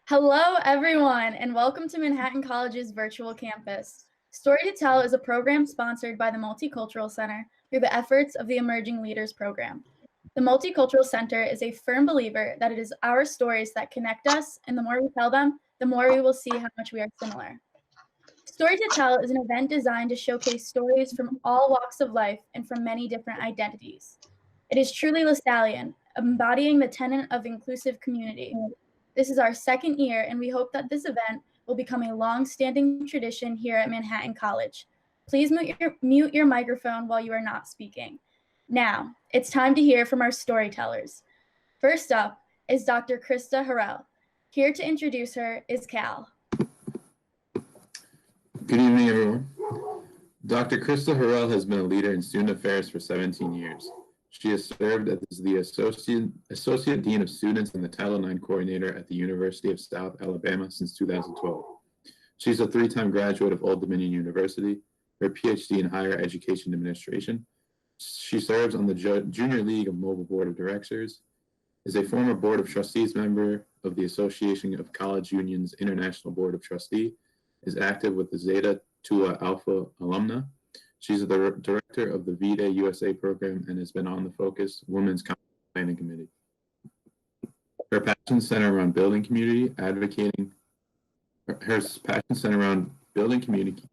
Hello, everyone, and welcome to Manhattan College's virtual campus. Story to Tell is a program sponsored by the Multicultural Center through the efforts of the Emerging Leaders Program. The Multicultural Center is a firm believer that it is our stories that connect us, and the more we tell them, the more we will see how much we are similar. Story to Tell is an event designed to showcase stories from all walks of life and from many different identities. It is truly Lasallian, embodying the tenet of inclusive community. This is our second year, and we hope that this event will become a long-standing tradition here at Manhattan College. Please mute your microphone while you are not speaking. Now, it's time to hear from our storytellers. First up is Dr. Krista Harrell. Here to introduce her is Cal. Good evening, everyone. Dr. Krista Harrell has been a leader in student affairs for 17 years. She has served as the Associate Dean of Students and the Title IX Coordinator at the University of South Alabama since 2012. She's a three-time graduate of Old Dominion University, her PhD in Higher Education Administration. She serves on the Junior League of Mobile Board of Directors, is a former Board of Trustees member of the Association of College Unions International Board of Trustees, is active with the Zeta Tau Alpha alumna. She's the director of the V-Day USA program and has been on the Focus Women's Planning Committee. Her passions center around building community, advocating. Her passions center around building community,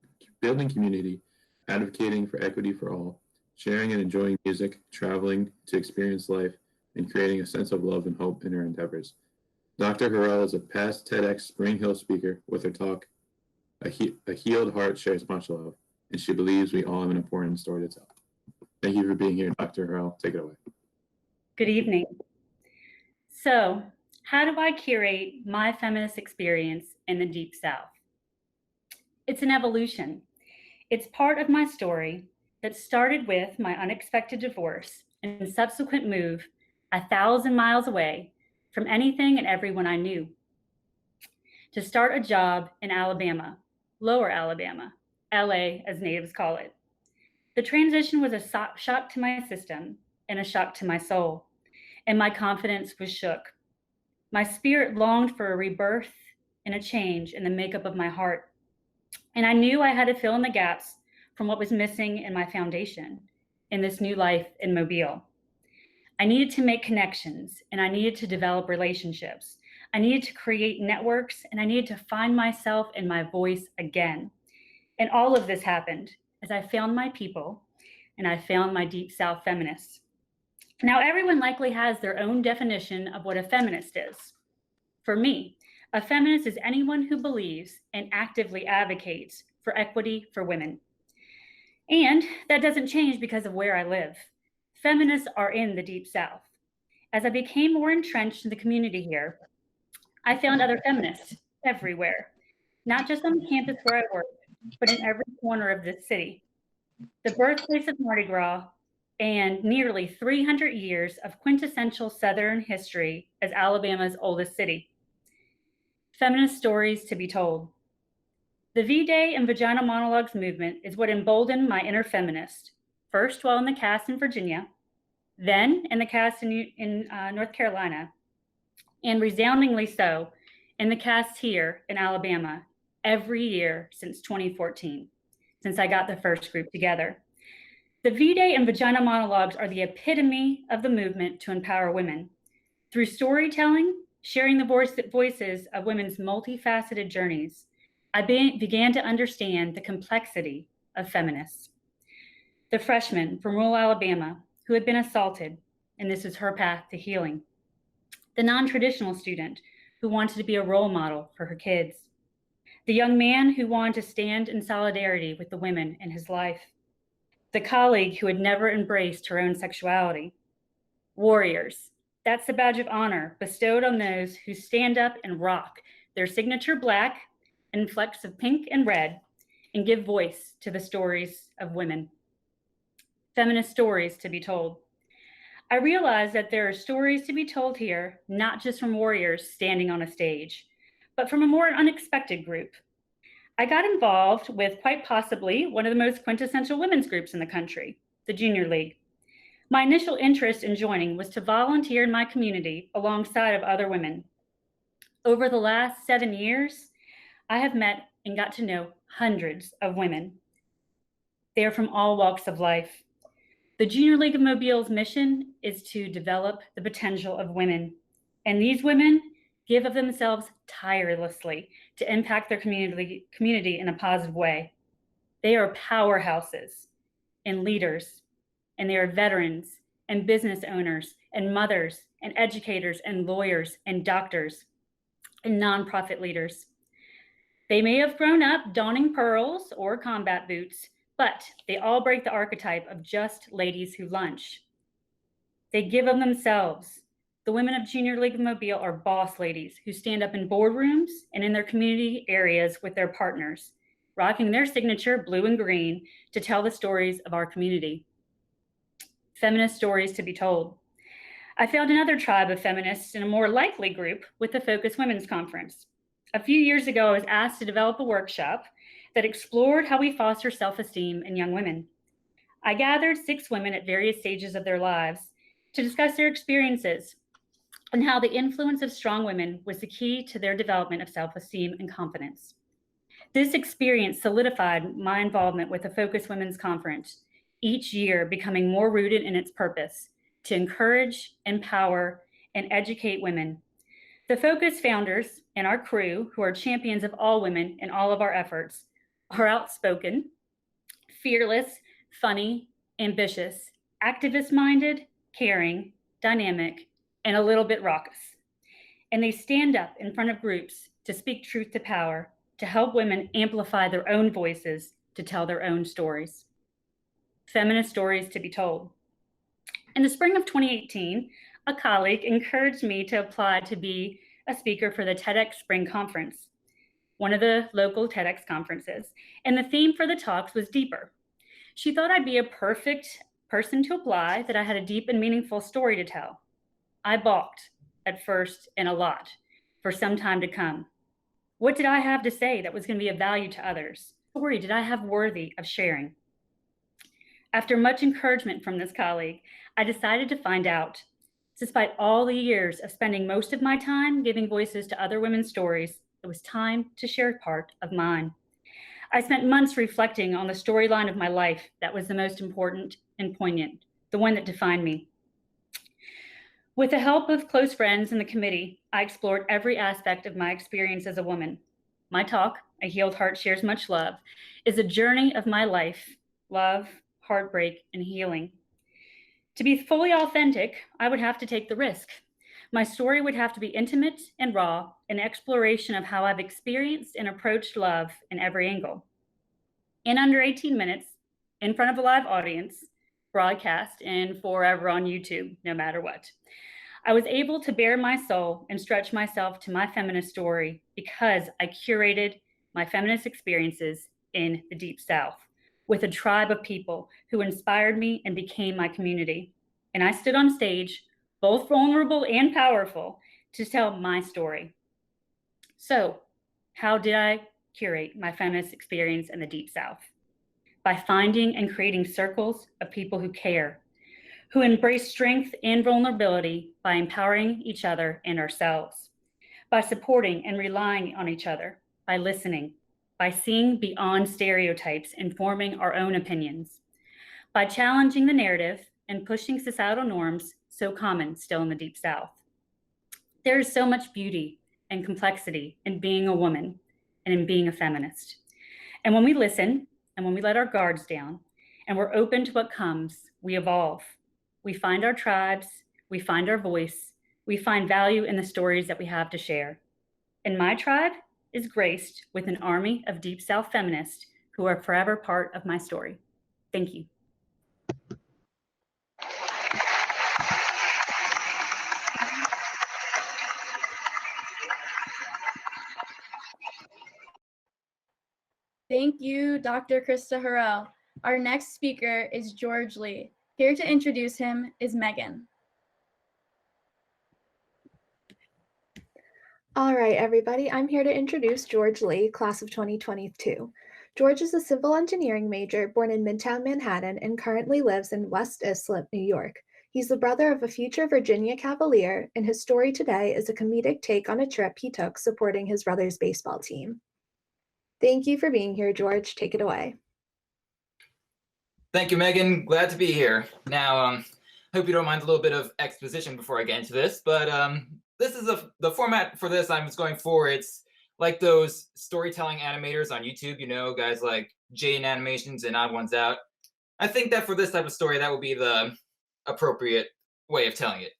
advocating for equity for all, sharing and enjoying music, traveling to experience life, and creating a sense of love and hope in her endeavors. Dr. Harrell is a past TEDx Spring Hill speaker with her talk, A Healed Heart Shares Much Love, and she believes we all have an important story to tell. Thank you for being here, Dr. Harrell. Take it away. Good evening. So, how do I curate my feminist experience in the Deep South? It's an evolution. It's part of my story that started with my unexpected divorce and subsequent move 1,000 miles away from anything and everyone I knew to start a job in Alabama, Lower Alabama, LA as natives call it. The transition was a shock to my system and a shock to my soul, and my confidence was shook. My spirit longed for a rebirth and a change in the makeup of my heart, and I knew I had to fill in the gaps from what was missing in my foundation in this new life in Mobile. I needed to make connections, and I needed to develop relationships. I needed to create networks, and I needed to find myself and my voice again. And all of this happened as I found my people and I found my Deep South feminists. Now, everyone likely has their own definition of what a feminist is. For me, a feminist is anyone who believes and actively advocates for equity for women. And that doesn't change because of where I live. Feminists are in the Deep South. As I became more entrenched in the community here, I found other feminists everywhere, not just on the campus where I work, but in every corner of this city. The birthplace of Mardi Gras and nearly 300 years of quintessential Southern history as Alabama's oldest city. Feminist stories to be told. The V-Day and Vagina Monologues movement is what emboldened my inner feminist, first while in the cast in Virginia, then in the cast in North Carolina, and resoundingly so in the cast here in Alabama every year since 2014, since I got the first group together. The V-Day and Vagina Monologues are the epitome of the movement to empower women. Through storytelling, sharing the voices of women's multifaceted journeys, I began to understand the complexity of feminists. The freshman from rural Alabama who had been assaulted, and this was her path to healing. The non-traditional student who wanted to be a role model for her kids. The young man who wanted to stand in solidarity with the women in his life. The colleague who had never embraced her own sexuality. Warriors, that's the badge of honor bestowed on those who stand up and rock their signature black and flecks of pink and red and give voice to the stories of women. Feminist stories to be told. I realized that there are stories to be told here, not just from warriors standing on a stage, but from a more unexpected group. I got involved with quite possibly one of the most quintessential women's groups in the country, the Junior League. My initial interest in joining was to volunteer in my community alongside of other women. Over the last 7 years, I have met and got to know hundreds of women. They are from all walks of life. The Junior League of Mobile's mission is to develop the potential of women, and these women give of themselves tirelessly to impact their community in a positive way. They are powerhouses and leaders, and they are veterans and business owners and mothers and educators and lawyers and doctors and nonprofit leaders. They may have grown up donning pearls or combat boots, but they all break the archetype of just ladies who lunch. They give of themselves. The women of Junior League of Mobile are boss ladies who stand up in boardrooms and in their community areas with their partners, rocking their signature blue and green to tell the stories of our community. Feminist stories to be told. I found another tribe of feminists in a more likely group with the Focus Women's Conference. A few years ago, I was asked to develop a workshop that explored how we foster self-esteem in young women. I gathered 6 women at various stages of their lives to discuss their experiences and how the influence of strong women was the key to their development of self-esteem and confidence. This experience solidified my involvement with the Focus Women's Conference, each year becoming more rooted in its purpose to encourage, empower, and educate women. The Focus founders and our crew, who are champions of all women in all of our efforts, are outspoken, fearless, funny, ambitious, activist-minded, caring, dynamic, and a little bit raucous. And they stand up in front of groups to speak truth to power, to help women amplify their own voices, to tell their own stories. Feminist stories to be told. In the spring of 2018, a colleague encouraged me to apply to be a speaker for the TEDx Spring Conference, one of the local TEDx conferences, and the theme for the talks was deeper. She thought I'd be a perfect person to apply, that I had a deep and meaningful story to tell. I balked at first and a lot for some time to come. What did I have to say that was going to be of value to others? What story did I have worthy of sharing? After much encouragement from this colleague, I decided to find out. Despite all the years of spending most of my time giving voices to other women's stories, it was time to share part of mine. I spent months reflecting on the storyline of my life that was the most important and poignant, the one that defined me. With the help of close friends and the committee, I explored every aspect of my experience as a woman. My talk, A Healed Heart Shares Much Love, is a journey of my life, love, heartbreak, and healing. To be fully authentic, I would have to take the risk. My story would have to be intimate and raw, an exploration of how I've experienced and approached love in every angle. In under 18 minutes, in front of a live audience, broadcast and forever on YouTube, no matter what, I was able to bare my soul and stretch myself to my feminist story because I curated my feminist experiences in the Deep South with a tribe of people who inspired me and became my community. And I stood on stage, both vulnerable and powerful, to tell my story. So, how did I curate my feminist experience in the Deep South? By finding and creating circles of people who care, who embrace strength and vulnerability by empowering each other and ourselves, by supporting and relying on each other, by listening, by seeing beyond stereotypes and forming our own opinions, by challenging the narrative and pushing societal norms so common still in the Deep South. There is so much beauty and complexity in being a woman and in being a feminist. And when we listen and when we let our guards down and we're open to what comes, we evolve. We find our tribes, we find our voice, we find value in the stories that we have to share. And my tribe is graced with an army of Deep South feminists who are forever part of my story. Thank you. Thank you, Dr. Krista Harrell. Our next speaker is George Lee. Here to introduce him is Megan. All right, everybody, I'm here to introduce George Lee, class of 2022. George is a civil engineering major born in Midtown Manhattan and currently lives in West Islip, New York. He's the brother of a future Virginia Cavalier, and his story today is a comedic take on a trip he took supporting his brother's baseball team. Thank you for being here, George. Take it away. Thank you, Megan. Glad to be here. Now, hope you don't mind a little bit of exposition before I get into this, but this is the format for this I was going for. It's like those storytelling animators on YouTube, you know, guys like Jane Animations and Odd Ones Out. I think that for this type of story, that would be the appropriate way of telling it.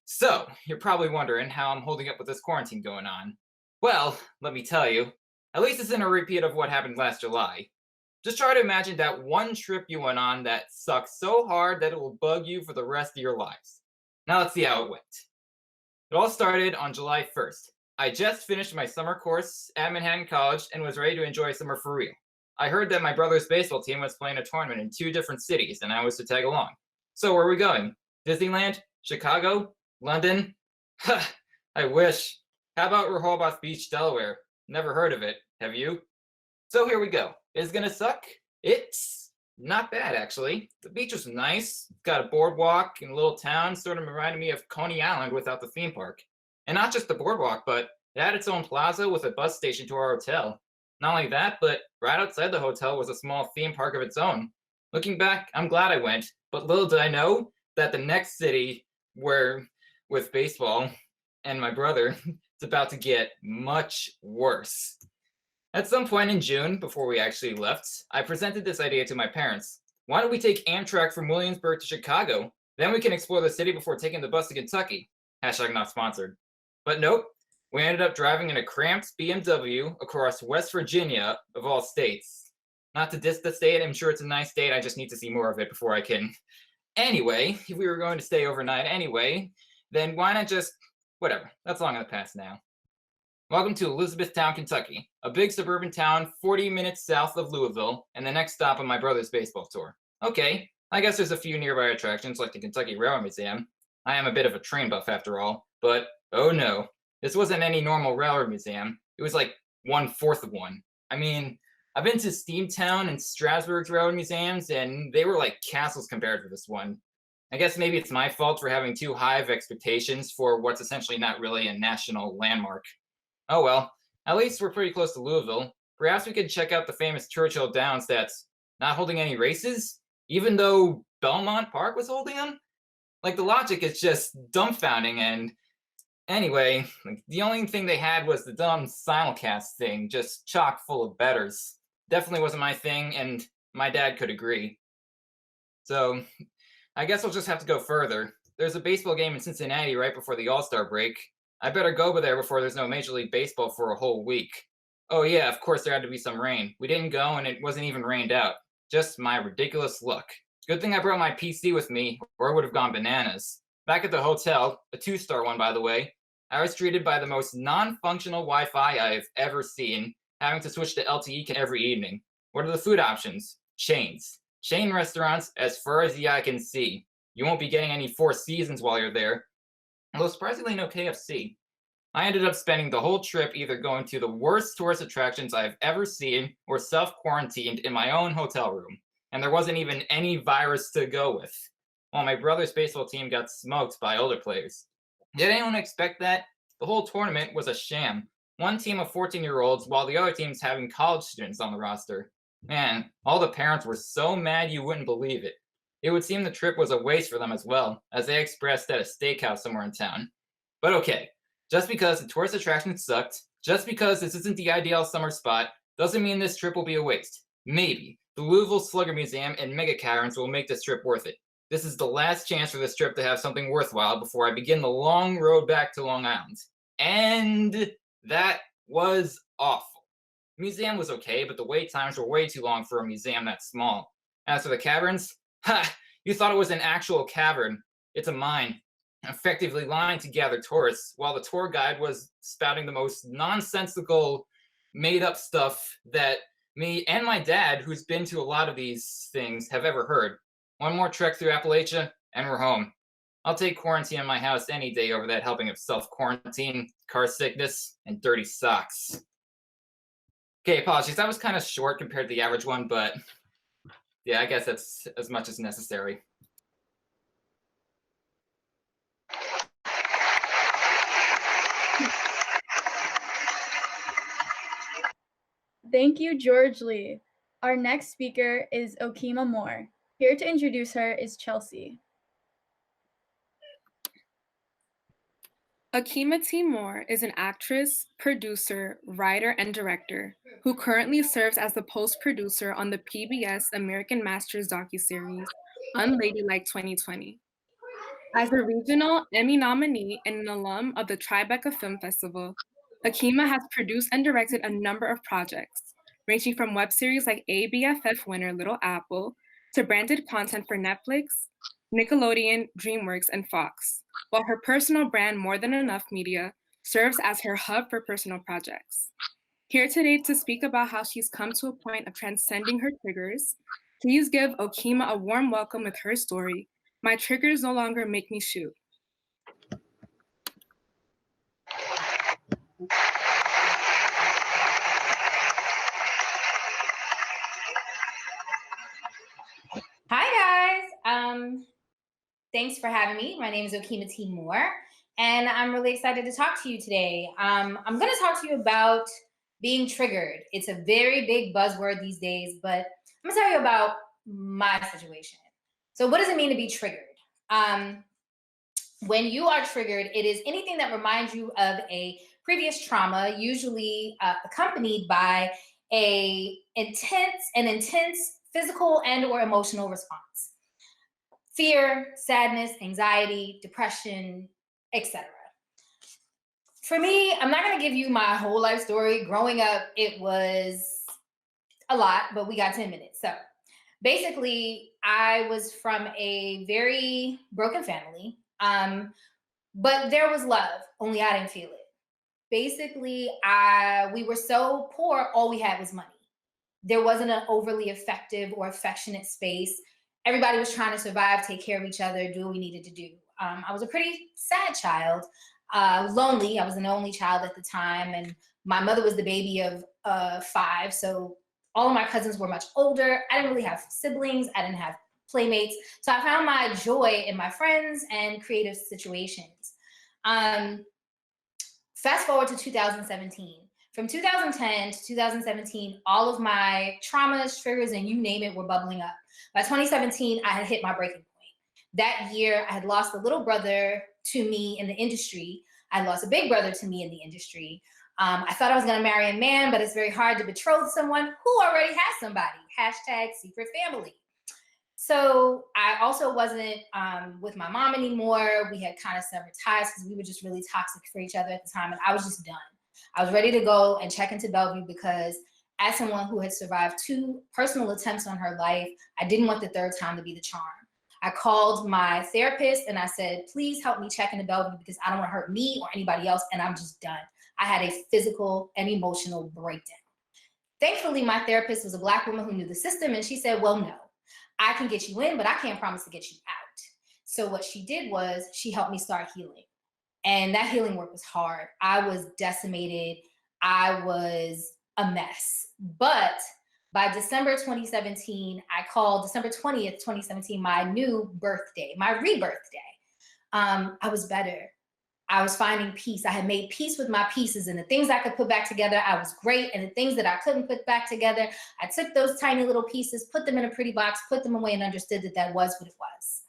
So, you're probably wondering how I'm holding up with this quarantine going on. Well, let me tell you, at least it's in a repeat of what happened last July. Just try to imagine that one trip you went on that sucks so hard that it will bug you for the rest of your lives. Now let's see how it went. It all started on July 1st. I just finished my summer course at Manhattan College and was ready to enjoy summer for real. I heard that my brother's baseball team was playing a tournament in 2 different cities and I was to tag along. So where are we going? Disneyland? Chicago? London? I wish. How about Rehoboth Beach, Delaware? Never heard of it. Have you? So here we go. Is it gonna suck? It's not bad, actually. The beach was nice. It's got a boardwalk in a little town, sort of reminded me of Coney Island without the theme park. And not just the boardwalk, but it had its own plaza with a bus station to our hotel. Not only that, but right outside the hotel was a small theme park of its own. Looking back, I'm glad I went, but little did I know that the next city where with baseball and my brother, it's about to get much worse. At some point in June, before we actually left, I presented this idea to my parents. Why don't we take Amtrak from Williamsburg to Chicago? Then we can explore the city before taking the bus to Kentucky. Hashtag not sponsored. But nope, we ended up driving in a cramped BMW across West Virginia, of all states. Not to diss the state, I'm sure it's a nice state, I just need to see more of it before I can. Anyway, if we were going to stay overnight anyway, then why not just, whatever, that's long in the past now. Welcome to Elizabethtown, Kentucky, a big suburban town 40 minutes south of Louisville, and the next stop on my brother's baseball tour. Okay, I guess there's a few nearby attractions like the Kentucky Railroad Museum. I am a bit of a train buff after all, but oh no, this wasn't any normal railroad museum. It was like 1/4 of one. I mean, I've been to Steamtown and Strasburg's railroad museums, and they were like castles compared to this one. I guess maybe it's my fault for having too high of expectations for what's essentially not really a national landmark. Oh well, at least we're pretty close to Louisville. Perhaps we could check out the famous Churchill Downs that's not holding any races, even though Belmont Park was holding them? Like, the logic is just dumbfounding, and anyway, like, the only thing they had was the dumb simulcast thing, just chock full of betters. Definitely wasn't my thing, and my dad could agree. So, I guess I'll just have to go further. There's a baseball game in Cincinnati right before the All-Star break. I better go over there before there's no Major League Baseball for a whole week. Oh yeah, of course there had to be some rain. We didn't go and it wasn't even rained out. Just my ridiculous luck. Good thing I brought my PC with me, or I would have gone bananas. Back at the hotel, a 2-star one by the way, I was treated by the most non-functional Wi-Fi I've ever seen, having to switch to LTE every evening. What are the food options? Chains. Chain restaurants as far as the eye can see. You won't be getting any Four Seasons while you're there. Although surprisingly no KFC. I ended up spending the whole trip either going to the worst tourist attractions I've ever seen or self-quarantined in my own hotel room. And there wasn't even any virus to go with. While my brother's baseball team got smoked by older players. Did anyone expect that? The whole tournament was a sham. One team of 14-year-olds while the other team's having college students on the roster. Man, all the parents were so mad you wouldn't believe it. It would seem the trip was a waste for them as well, as they expressed at a steakhouse somewhere in town. But okay, just because the tourist attraction sucked, just because this isn't the ideal summer spot, doesn't mean this trip will be a waste. Maybe. The Louisville Slugger Museum and Mega Caverns will make this trip worth it. This is the last chance for this trip to have something worthwhile before I begin the long road back to Long Island. And that was awful. The museum was okay, but the wait times were way too long for a museum that small. As for the caverns, you thought it was an actual cavern. It's a mine, effectively lying to gather tourists, while the tour guide was spouting the most nonsensical, made-up stuff that me and my dad, who's been to a lot of these things, have ever heard. One more trek through Appalachia, and we're home. I'll take quarantine in my house any day over that helping of self-quarantine, car sickness, and dirty socks. Okay, apologies. That was kind of short compared to the average one, but yeah, I guess that's as much as necessary. Thank you, George Lee. Our next speaker is Okima Moore. Here to introduce her is Chelsea. Okima T. Moore is an actress, producer, writer, and director who currently serves as the post-producer on the PBS American Masters docuseries Unladylike 2020. As a regional Emmy nominee and an alum of the Tribeca Film Festival, Okima has produced and directed a number of projects, ranging from web series like ABFF winner Little Apple to branded content for Netflix, Nickelodeon, DreamWorks, and Fox, while her personal brand More Than Enough Media serves as her hub for personal projects. Here today to speak about how she's come to a point of transcending her triggers, please give Okima a warm welcome with her story, My Triggers No Longer Make Me Shoot. Hi guys, thanks for having me. My name is Okima T. Moore, and I'm really excited to talk to you today. I'm going to talk to you about being triggered. It's a very big buzzword these days, but I'm going to tell you about my situation. So what does it mean to be triggered? When you are triggered, it is anything that reminds you of a previous trauma, usually accompanied by an intense physical and or emotional response. Fear, sadness, anxiety, depression, etc. For me, I'm not going to give you my whole life story. Growing up, it was a lot, but we got 10 minutes. So basically, I was from a very broken family, but there was love, only I didn't feel it. Basically, we were so poor, all we had was money. There wasn't an overly effective or affectionate space. Everybody was trying to survive, take care of each other, do what we needed to do. I was a pretty sad child, lonely. I was an only child at the time, and my mother was the baby of 5, so all of my cousins were much older. I didn't really have siblings. I didn't have playmates. So I found my joy in my friends and creative situations. Fast forward to 2017. From 2010 to 2017, all of my traumas, triggers, and you name it were bubbling up. By 2017, I had hit my breaking point. That year, I had lost a little brother to me in the industry. I lost a big brother to me in the industry. I thought I was going to marry a man, but it's very hard to betroth someone who already has somebody. # secret family. So I also wasn't with my mom anymore. We had kind of severed ties because we were just really toxic for each other at the time, and I was just done. I was ready to go and check into Bellevue because as someone who had survived 2 personal attempts on her life, I didn't want the third time to be the charm. I called my therapist and I said, please help me check into Bellevue because I don't want to hurt me or anybody else, and I'm just done. I had a physical and emotional breakdown. Thankfully, my therapist was a Black woman who knew the system, and she said, well, no, I can get you in, but I can't promise to get you out. So what she did was she helped me start healing. And that healing work was hard. I was decimated. I was a mess. But by December 2017, I called December 20th, 2017, my new birthday, my rebirth day. I was better. I was finding peace. I had made peace with my pieces, and the things I could put back together, I was great. And the things that I couldn't put back together, I took those tiny little pieces, put them in a pretty box, put them away, and understood that that was what it was.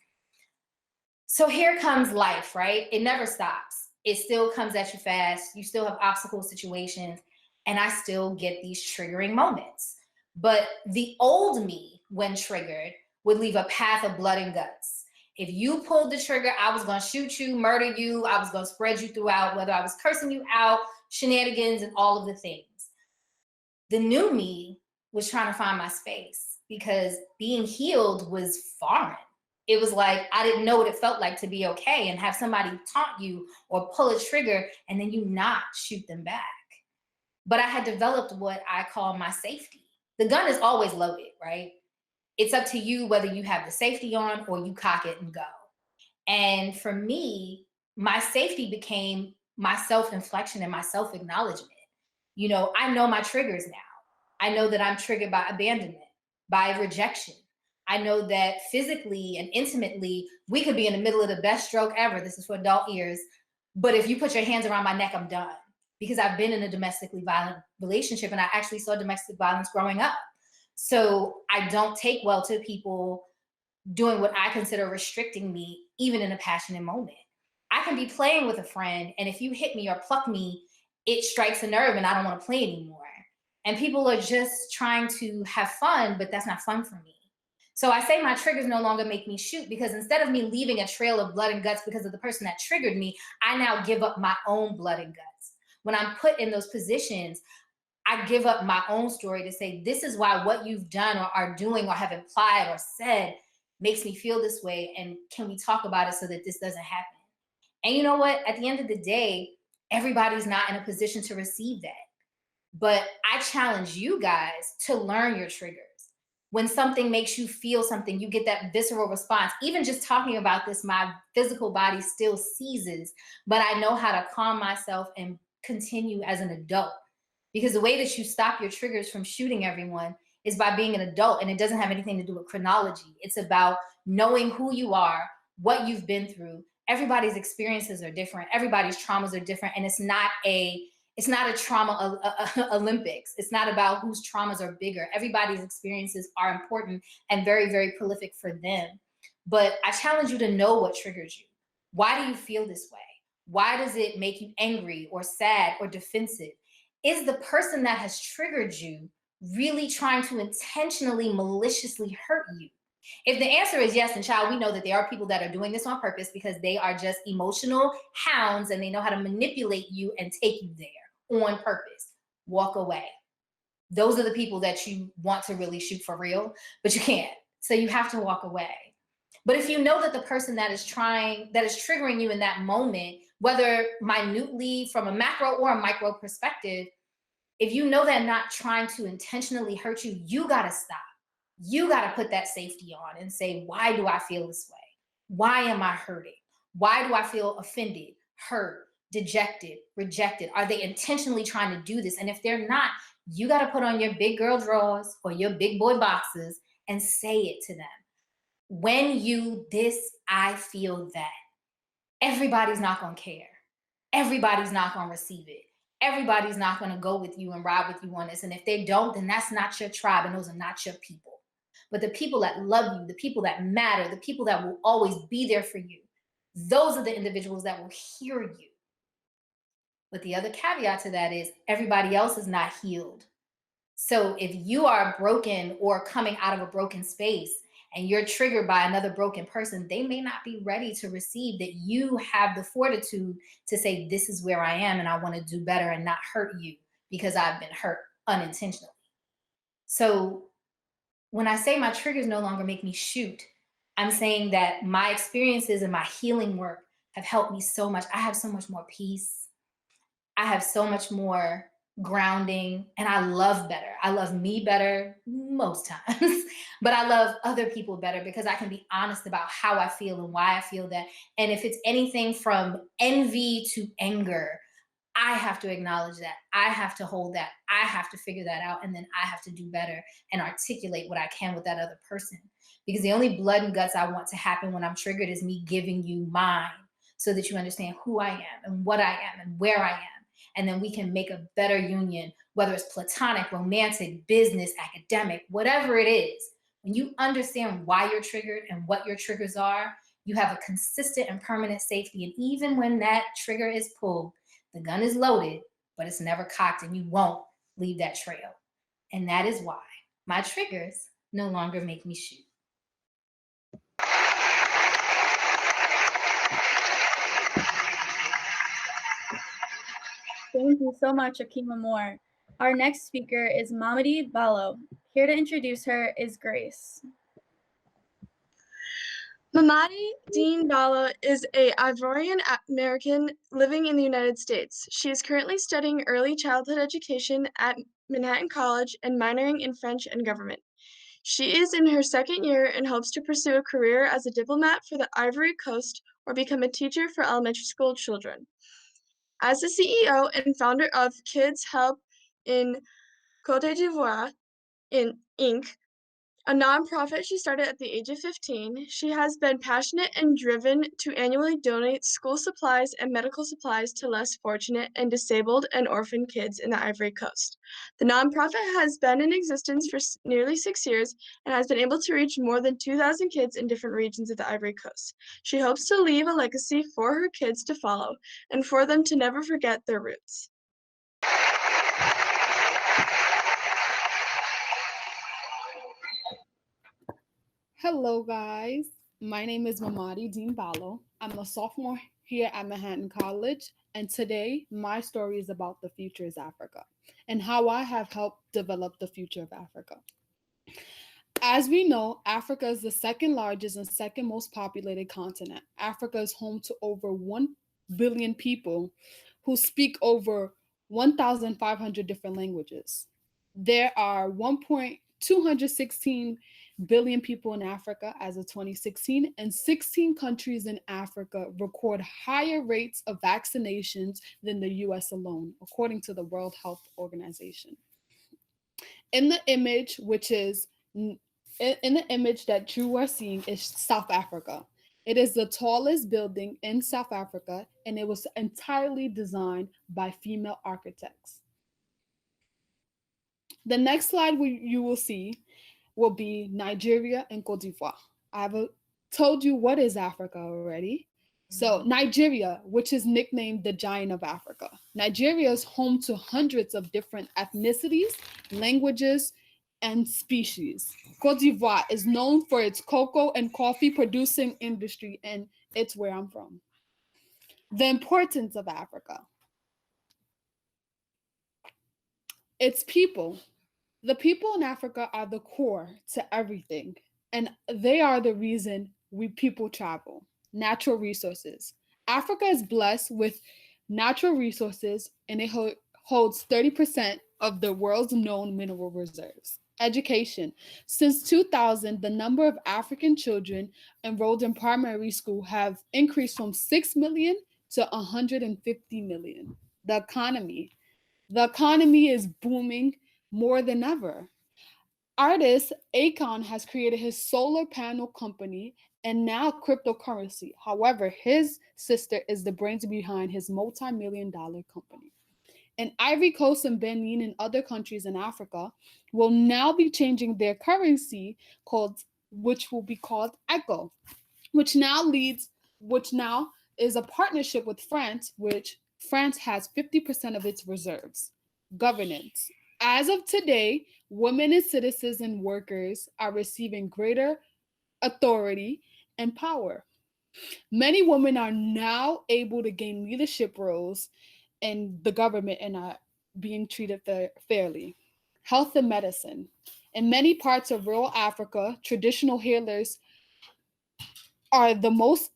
So here comes life, right? It never stops. It still comes at you fast. You still have obstacle situations, and I still get these triggering moments. But the old me, when triggered, would leave a path of blood and guts. If you pulled the trigger, I was going to shoot you, murder you. I was going to spread you throughout, whether I was cursing you out, shenanigans, and all of the things. The new me was trying to find my space because being healed was foreign. It was like, I didn't know what it felt like to be okay and have somebody taunt you or pull a trigger and then you not shoot them back. But I had developed what I call my safety. The gun is always loaded, right? It's up to you whether you have the safety on or you cock it and go. And for me, my safety became my self-inflection and my self-acknowledgement. You know, I know my triggers now. I know that I'm triggered by abandonment, by rejection. I know that physically and intimately, we could be in the middle of the best stroke ever. This is for adult ears. But if you put your hands around my neck, I'm done. because I've been in a domestically violent relationship and I actually saw domestic violence growing up. So I don't take well to people doing what I consider restricting me, even in a passionate moment. I can be playing with a friend, and if you hit me or pluck me, it strikes a nerve and I don't want to play anymore. And people are just trying to have fun, but that's not fun for me. So I say my triggers no longer make me shoot, because instead of me leaving a trail of blood and guts because of the person that triggered me, I now give up my own blood and guts. When I'm put in those positions, I give up my own story to say, this is why what you've done or are doing or have implied or said makes me feel this way. And can we talk about it so that this doesn't happen? And you know what? At the end of the day, everybody's not in a position to receive that. But I challenge you guys to learn your triggers. When something makes you feel something, you get that visceral response. Even just talking about this, my physical body still seizes, but I know how to calm myself and continue as an adult. Because the way that you stop your triggers from shooting everyone is by being an adult, and it doesn't have anything to do with chronology. It's about knowing who you are, what you've been through. Everybody's experiences are different. Everybody's traumas are different, and it's not a trauma Olympics. It's not about whose traumas are bigger. Everybody's experiences are important and very, very prolific for them. But I challenge you to know what triggers you. Why do you feel this way? Why does it make you angry or sad or defensive? Is the person that has triggered you really trying to intentionally, maliciously hurt you? If the answer is yes, and child, we know that there are people that are doing this on purpose because they are just emotional hounds and they know how to manipulate you and take you there on purpose. Walk away. Those are the people that you want to really shoot for real, but you can't. So you have to walk away. But if you know that the person that is triggering you in that moment, whether minutely from a macro or a micro perspective, if you know they're not trying to intentionally hurt you, you got to stop. You got to put that safety on and say, why do I feel this way? Why am I hurting? Why do I feel offended, hurt, dejected, rejected? Are they intentionally trying to do this? And if they're not, you got to put on your big girl drawers or your big boy boxes and say it to them. When you this, I feel that. Everybody's not going to care. Everybody's not going to receive it. Everybody's not going to go with you and ride with you on this. And if they don't, then that's not your tribe and those are not your people. But the people that love you, the people that matter, the people that will always be there for you, those are the individuals that will hear you. But the other caveat to that is everybody else is not healed. So if you are broken or coming out of a broken space and you're triggered by another broken person, they may not be ready to receive that you have the fortitude to say, this is where I am and I want to do better and not hurt you because I've been hurt unintentionally. So when I say my triggers no longer make me shoot, I'm saying that my experiences and my healing work have helped me so much. I have so much more peace. I have so much more grounding, and I love better. I love me better most times, but I love other people better because I can be honest about how I feel and why I feel that. And if it's anything from envy to anger, I have to acknowledge that. I have to hold that. I have to figure that out. And then I have to do better and articulate what I can with that other person. Because the only blood and guts I want to happen when I'm triggered is me giving you mine so that you understand who I am and what I am and where I am. And then we can make a better union, whether it's platonic, romantic, business, academic, whatever it is. When you understand why you're triggered and what your triggers are, you have a consistent and permanent safety. And even when that trigger is pulled, the gun is loaded, but it's never cocked and you won't leave that trail. And that is why my triggers no longer make me shoot. Thank you so much, Akima Moore. Our next speaker is Mamadi Ballo. Here to introduce her is Grace. Mamadi Dean Ballo is an Ivorian American living in the United States. She is currently studying early childhood education at Manhattan College and minoring in French and government. She is in her second year and hopes to pursue a career as a diplomat for the Ivory Coast or become a teacher for elementary school children. As the CEO and founder of Kids Help in Côte d'Ivoire Inc., A nonprofit she started at the age of 15, she has been passionate and driven to annually donate school supplies and medical supplies to less fortunate and disabled and orphan kids in the Ivory Coast. The nonprofit has been in existence for nearly 6 years and has been able to reach more than 2,000 kids in different regions of the Ivory Coast. She hopes to leave a legacy for her kids to follow and for them to never forget their roots. Hello, guys. My name is Mamadi Dean Ballo. I'm a sophomore here at Manhattan College, and today my story is about the future is Africa and how I have helped develop the future of Africa. As we know, Africa is the second largest and second most populated continent. Africa is home to over 1 billion people who speak over 1,500 different languages. There are 1.216 billion people in Africa as of 2016, and 16 countries in Africa record higher rates of vaccinations than the US alone, according to the World Health Organization. In the image, that you are seeing is South Africa. It is the tallest building in South Africa, and it was entirely designed by female architects. The next slide you will see will be Nigeria and Cote d'Ivoire. I have told you what is Africa already. So Nigeria, which is nicknamed the Giant of Africa. Nigeria is home to hundreds of different ethnicities, languages, and species. Cote d'Ivoire is known for its cocoa and coffee producing industry, and it's where I'm from. The importance of Africa. Its people. The people in Africa are the core to everything, and they are the reason people travel. Natural resources. Africa is blessed with natural resources, and it holds 30% of the world's known mineral reserves. Education. Since 2000, the number of African children enrolled in primary school have increased from 6 million to 150 million. The economy. The economy is booming more than ever. Artist Akon has created his solar panel company and now cryptocurrency. However, his sister is the brains behind his multi-million-dollar company. And Ivory Coast and Benin and other countries in Africa will now be changing their currency which will be called ECHO, which now is a partnership with France, which France has 50% of its reserves. Governance. As of today, women and citizens and workers are receiving greater authority and power. Many women are now able to gain leadership roles in the government and are being treated fairly. Health and medicine. In many parts of rural Africa, traditional healers are the most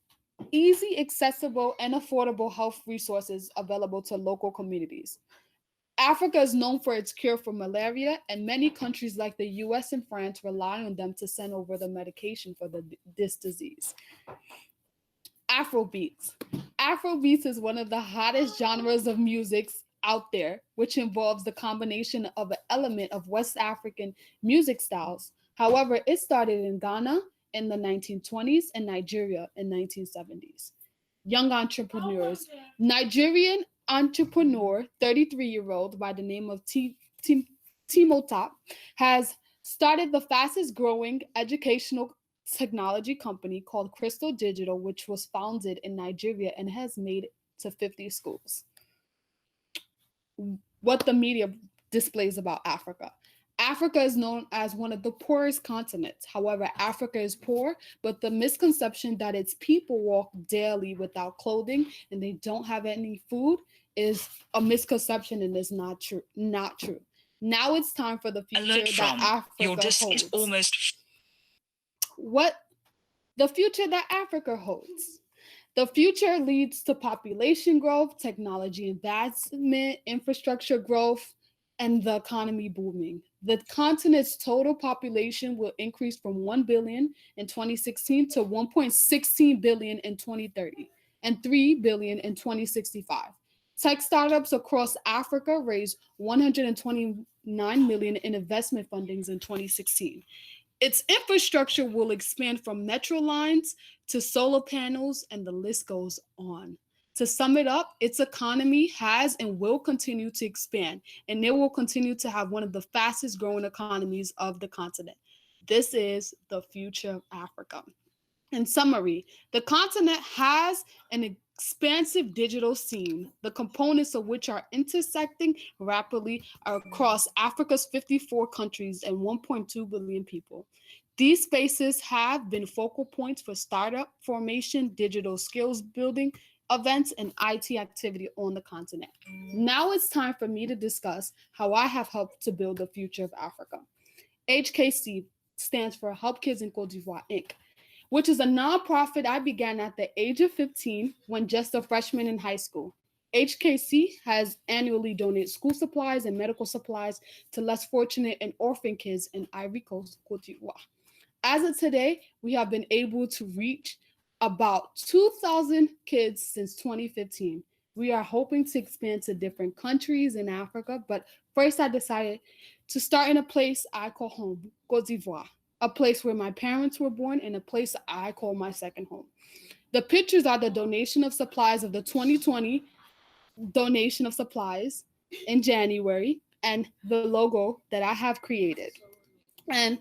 easy, accessible, and affordable health resources available to local communities. Africa is known for its cure for malaria, and many countries like the US and France rely on them to send over the medication for this disease. Afrobeats. Afrobeats is one of the hottest genres of music out there, which involves the combination of an element of West African music styles. However, it started in Ghana in the 1920s and Nigeria in 1970s. Young entrepreneurs. Nigerian entrepreneur, 33-year-old by the name of Timotop, has started the fastest growing educational technology company called Crystal Digital, which was founded in Nigeria and has made it to 50 schools. What the media displays about Africa. Africa is known as one of the poorest continents. However, Africa is poor, but the misconception that its people walk daily without clothing and they don't have any food is a misconception and is not true. Now it's time for the future that Africa your disc holds. is almost. What the future that Africa holds. The future leads to population growth, technology advancement, infrastructure growth, and the economy booming. The continent's total population will increase from 1 billion in 2016 to 1.16 billion in 2030 and 3 billion in 2065. Tech startups across Africa raised 129 million in investment fundings in 2016. Its infrastructure will expand from metro lines to solar panels, and the list goes on. To sum it up, its economy has and will continue to expand, and it will continue to have one of the fastest growing economies of the continent. This is the future of Africa. In summary, the continent has an expansive digital scene, the components of which are intersecting rapidly across Africa's 54 countries and 1.2 billion people. These spaces have been focal points for startup formation, digital skills building, events, and IT activity on the continent. Now it's time for me to discuss how I have helped to build the future of Africa. HKC stands for Help Kids in Cote d'Ivoire, Inc., which is a nonprofit I began at the age of 15 when just a freshman in high school. HKC has annually donated school supplies and medical supplies to less fortunate and orphan kids in Ivory Coast, Cote d'Ivoire. As of today, we have been able to reach about 2,000 kids since 2015. We are hoping to expand to different countries in Africa, but first I decided to start in a place I call home, Cote d'Ivoire, a place where my parents were born and a place I call my second home. The pictures are the donation of supplies of the 2020 donation of supplies in January and the logo that I have created. And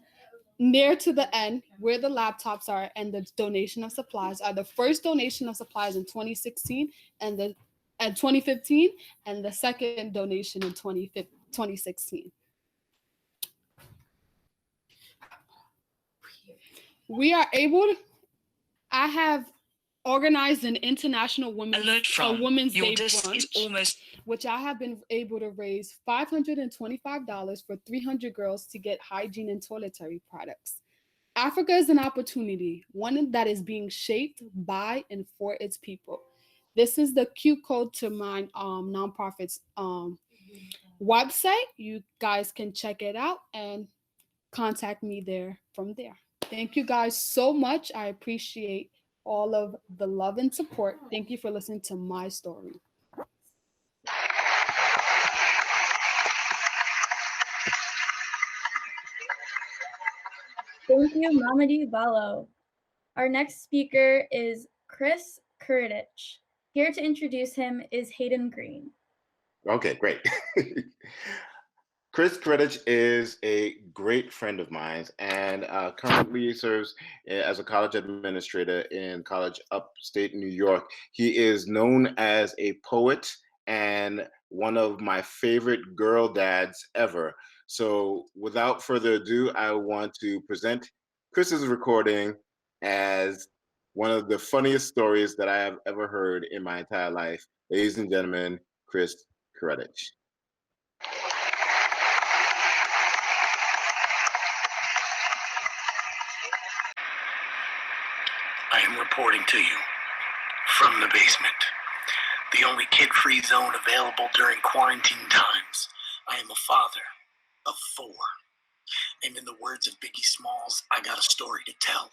near to the end, where the laptops are and the donation of supplies are the first donation of supplies in 2016 and 2015, and the second donation in 2016. We are able to, I have organized an international women's Day brunch, which I have been able to raise $525 for 300 girls to get hygiene and toiletry products. Africa is an opportunity, one that is being shaped by and for its people. This is the Q code to my nonprofit's website. You guys can check it out and contact me there from there. Thank you guys so much. I appreciate all of the love and support. Thank you for listening to my story. Thank you, Mamadou Ballo. Our next speaker is Chris Kuritich. Here to introduce him is Hayden Green. Okay, great. Chris Kuritich is a great friend of mine and currently serves as a college administrator in college upstate New York. He is known as a poet and one of my favorite girl dads ever. So without further ado, I want to present Chris's recording as one of the funniest stories that I have ever heard in my entire life. Ladies and gentlemen, Chris Kuritich. I am reporting to you from the basement, the only kid-free zone available during quarantine times. I am a father of 4. And in the words of Biggie Smalls, I got a story to tell.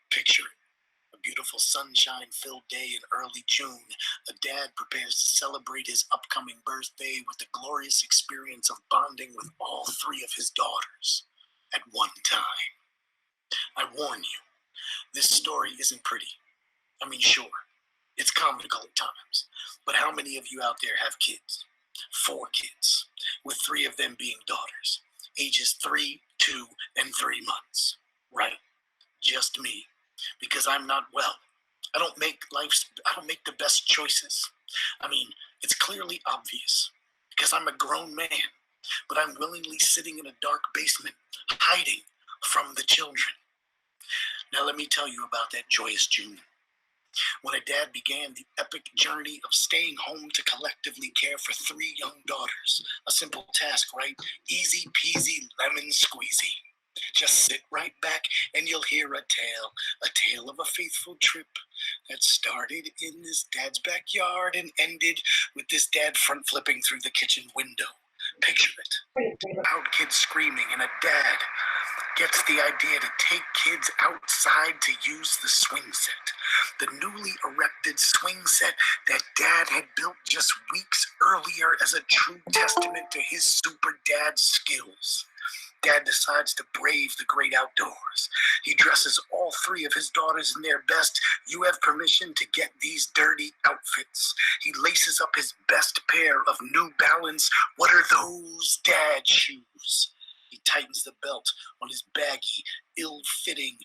Picture it. A beautiful sunshine-filled day in early June. A dad prepares to celebrate his upcoming birthday with the glorious experience of bonding with all 3 of his daughters at one time. I warn you, this story isn't pretty. I mean, sure, it's comical at times, but how many of you out there have kids? 4 kids, with 3 of them being daughters, ages 3, 2, and 3 months. Right, just me, because I'm not well. I don't make the best choices. I mean, it's clearly obvious, because I'm a grown man, but I'm willingly sitting in a dark basement, hiding from the children. Now let me tell you about that joyous June, when a dad began the epic journey of staying home to collectively care for 3 young daughters. A simple task, right? Easy peasy lemon squeezy. Just sit right back and you'll hear a tale of a faithful trip that started in this dad's backyard and ended with this dad front flipping through the kitchen window. Picture it. Loud kids screaming and a dad gets the idea to take kids outside to use the swing set. The newly erected swing set that dad had built just weeks earlier as a true testament to his super dad skills. Dad decides to brave the great outdoors. He dresses all three of his daughters in their best. You have permission to get these dirty outfits. He laces up his best pair of New Balance. What are those, Dad shoes? He tightens the belt on his baggy, ill-fitting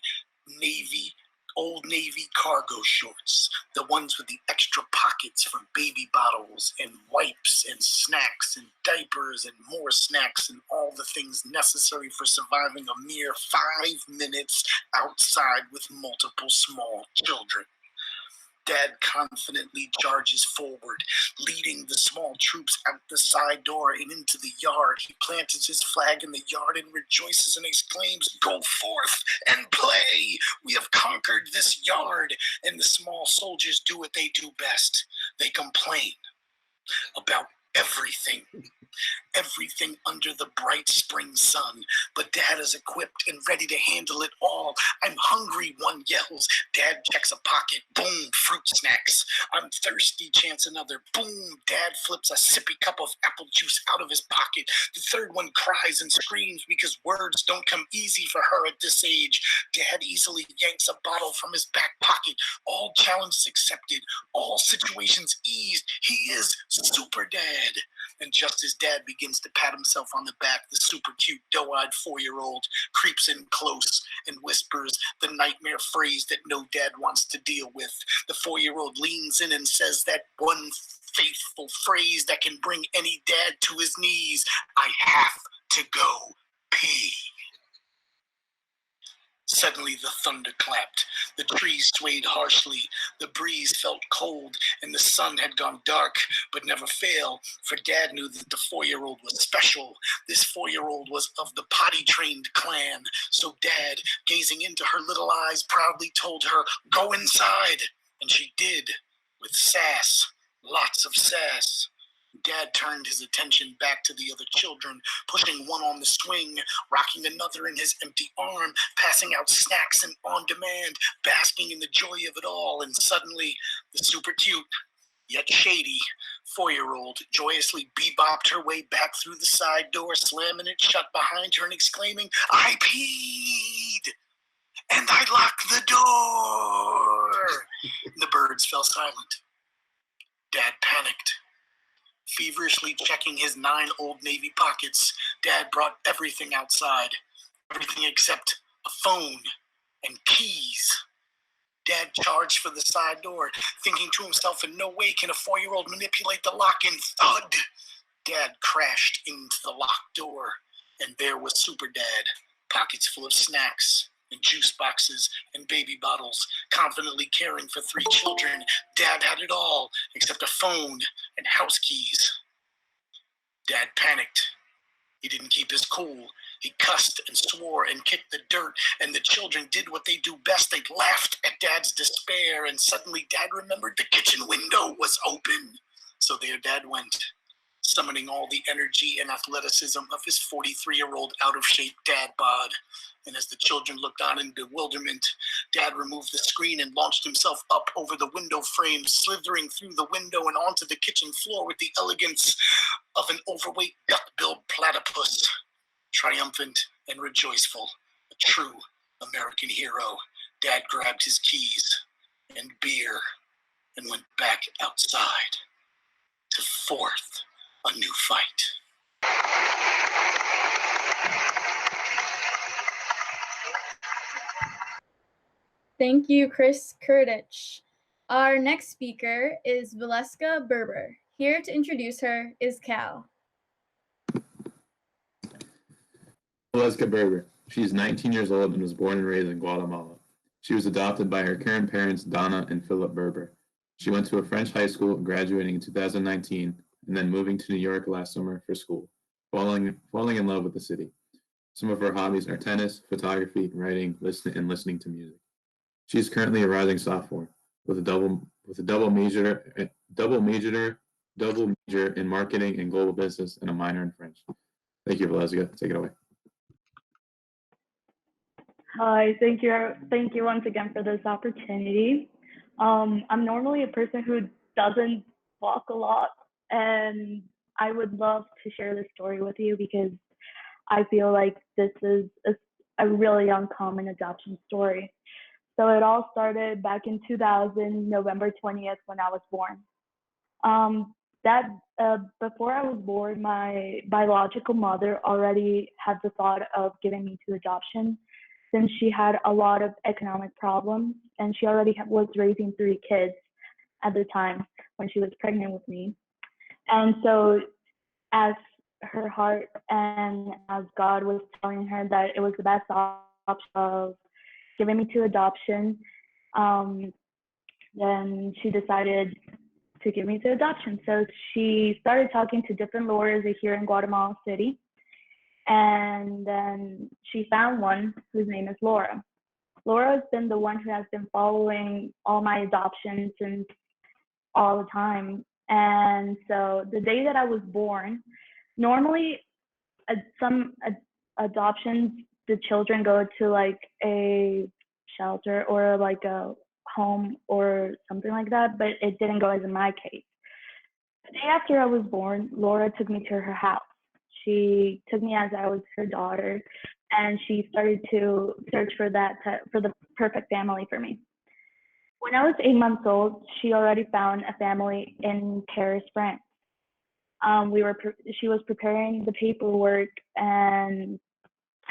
Old Navy cargo shorts, the ones with the extra pockets for baby bottles and wipes and snacks and diapers and more snacks and all the things necessary for surviving a mere 5 minutes outside with multiple small children. Dad confidently charges forward, leading the small troops out the side door and into the yard. He planted his flag in the yard and rejoices and exclaims, "Go forth and play! We have conquered this yard." And the small soldiers do what they do best. They complain about everything. Everything under the bright spring sun. But Dad is equipped and ready to handle it all. "I'm hungry," one yells. Dad checks a pocket. Boom, fruit snacks. "I'm thirsty," chants another. Boom, Dad flips a sippy cup of apple juice out of his pocket. The third one cries and screams because words don't come easy for her at this age. Dad easily yanks a bottle from his back pocket. All challenges accepted. All situations eased. He is Super Dad. And just as Dad begins to pat himself on the back, the super cute, doe-eyed 4-year-old creeps in close and whispers the nightmare phrase that no dad wants to deal with. The 4-year-old leans in and says that one faithful phrase that can bring any dad to his knees: "I have to go pee." Suddenly the thunder clapped. The trees swayed harshly. The breeze felt cold, and the sun had gone dark, but never failed, for Dad knew that the 4-year-old was special. This 4-year-old was of the potty-trained clan. So Dad, gazing into her little eyes, proudly told her, "Go inside." And she did, with sass, lots of sass. Dad turned his attention back to the other children, pushing one on the swing, rocking another in his empty arm, passing out snacks and on demand, basking in the joy of it all. And suddenly, the super cute, yet shady 4-year-old joyously bebopped her way back through the side door, slamming it shut behind her and exclaiming, "I peed! And I locked the door!" The birds fell silent. Dad panicked. Feverishly checking his 9 Old Navy pockets, Dad brought everything outside. Everything except a phone and keys. Dad charged for the side door, thinking to himself, in no way can a 4-year-old manipulate the lock, and thud! Dad crashed into the locked door, and there was Super Dad, pockets full of snacks and juice boxes and baby bottles, confidently caring for 3 children. Dad had it all, except a phone and house keys. Dad panicked. He didn't keep his cool. He cussed and swore and kicked the dirt, and the children did what they do best. They laughed at Dad's despair, and suddenly Dad remembered the kitchen window was open. So there Dad went, summoning all the energy and athleticism of his 43-year-old out-of-shape dad bod. And as the children looked on in bewilderment, Dad removed the screen and launched himself up over the window frame, slithering through the window and onto the kitchen floor with the elegance of an overweight duck-billed platypus. Triumphant and rejoiceful, a true American hero, Dad grabbed his keys and beer and went back outside to forth a new fight. Thank you, Chris Kurdich. Our next speaker is Valeska Berber. Here to introduce her is Cal. Valeska Berber. She is 19 years old and was born and raised in Guatemala. She was adopted by her current parents, Donna and Philip Berber. She went to a French high school, graduating in 2019, and then moving to New York last summer for school, falling in love with the city. Some of her hobbies are tennis, photography, writing, listening to music. She is currently a rising sophomore with a double major in marketing and global business and a minor in French. Thank you, Valeska. Take it away. Hi, thank you once again for this opportunity. I'm normally a person who doesn't walk a lot, and I would love to share this story with you because I feel like this is a really uncommon adoption story. So it all started back in 2000, November 20th, when I was born. That before I was born, my biological mother already had the thought of giving me to adoption, since she had a lot of economic problems and she already was raising 3 kids at the time when she was pregnant with me. And so, as her heart and as God was telling her that it was the best option of giving me to adoption, then she decided to give me to adoption. So she started talking to different lawyers here in Guatemala City. And then she found one whose name is Laura. Laura has been the one who has been following all my adoptions since all the time. And so the day that I was born, normally some adoptions, the children go to like a shelter or like a home or something like that, but it didn't go as in my case. The day after I was born, Laura took me to her house. She took me as I was her daughter, and she started to search for for the perfect family for me. When I was 8 months old, she already found a family in Paris, France. She was preparing the paperwork and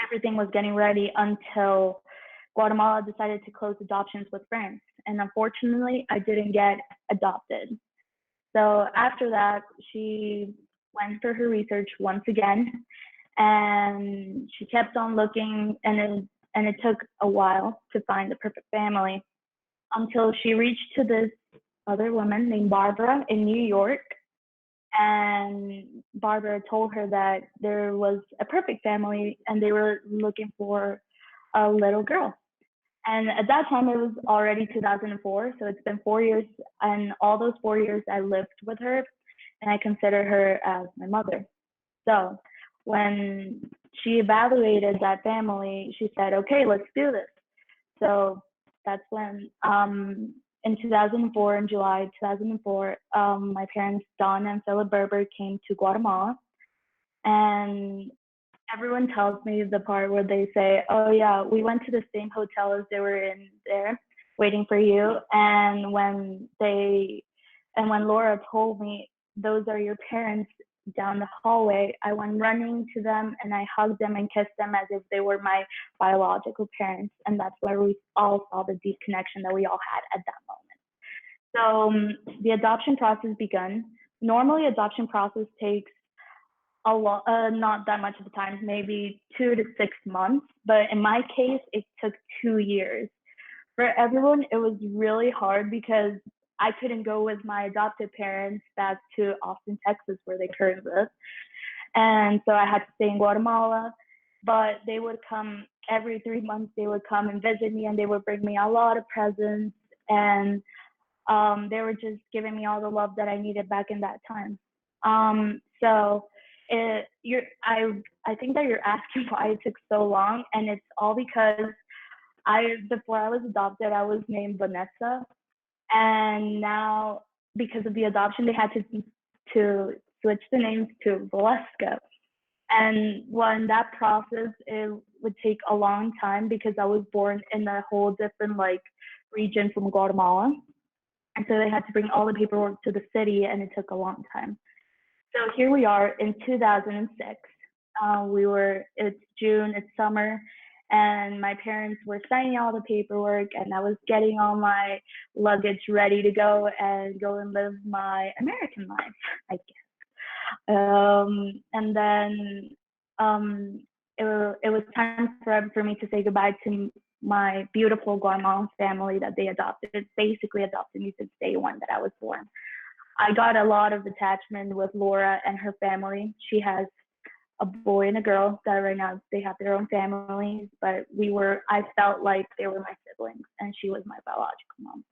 everything was getting ready until Guatemala decided to close adoptions with France. And unfortunately, I didn't get adopted. So after that, she went for her research once again, and she kept on looking, and it took a while to find the perfect family until she reached to this other woman named Barbara in New York. And Barbara told her that there was a perfect family and they were looking for a little girl. And at that time, it was already 2004, so it's been 4 years, and all those 4 years I lived with her, and I consider her as my mother. So when she evaluated that family, she said, okay, let's do this. So that's when, in 2004, in July 2004, my parents, Don and Philip Berber, came to Guatemala, and everyone tells me the part where they say, oh yeah, we went to the same hotel as they were in there waiting for you. And when Laura told me, those are your parents down the hallway, I went running to them and I hugged them and kissed them as if they were my biological parents. And that's where we all saw the deep connection that we all had at that moment. So the adoption process began. Normally, adoption process takes a lot, not that much of the time, maybe 2 to 6 months. But in my case, it took 2 years. For everyone, it was really hard because I couldn't go with my adopted parents back to Austin, Texas, where they currently live. And so I had to stay in Guatemala, but they would come every 3 months, they would come and visit me, and they would bring me a lot of presents. And they were just giving me all the love that I needed back in that time. I think that you're asking why it took so long, and it's all because before I was adopted, I was named Vanessa, and now because of the adoption, they had to switch the names to Valeska. And when that process, it would take a long time because I was born in a whole different region from Guatemala, and so they had to bring all the paperwork to the city, and it took a long time. So here we are in 2006. It's June, it's summer, and my parents were signing all the paperwork, and I was getting all my luggage ready to go and live my American life, I guess. And then it was time for me to say goodbye to my beautiful Guatemalan family that they adopted. It basically adopted me since day one that I was born. I got a lot of attachment with Laura and her family. She has a boy and a girl that right now they have their own families, but I felt like they were my siblings, and she was my biological mom.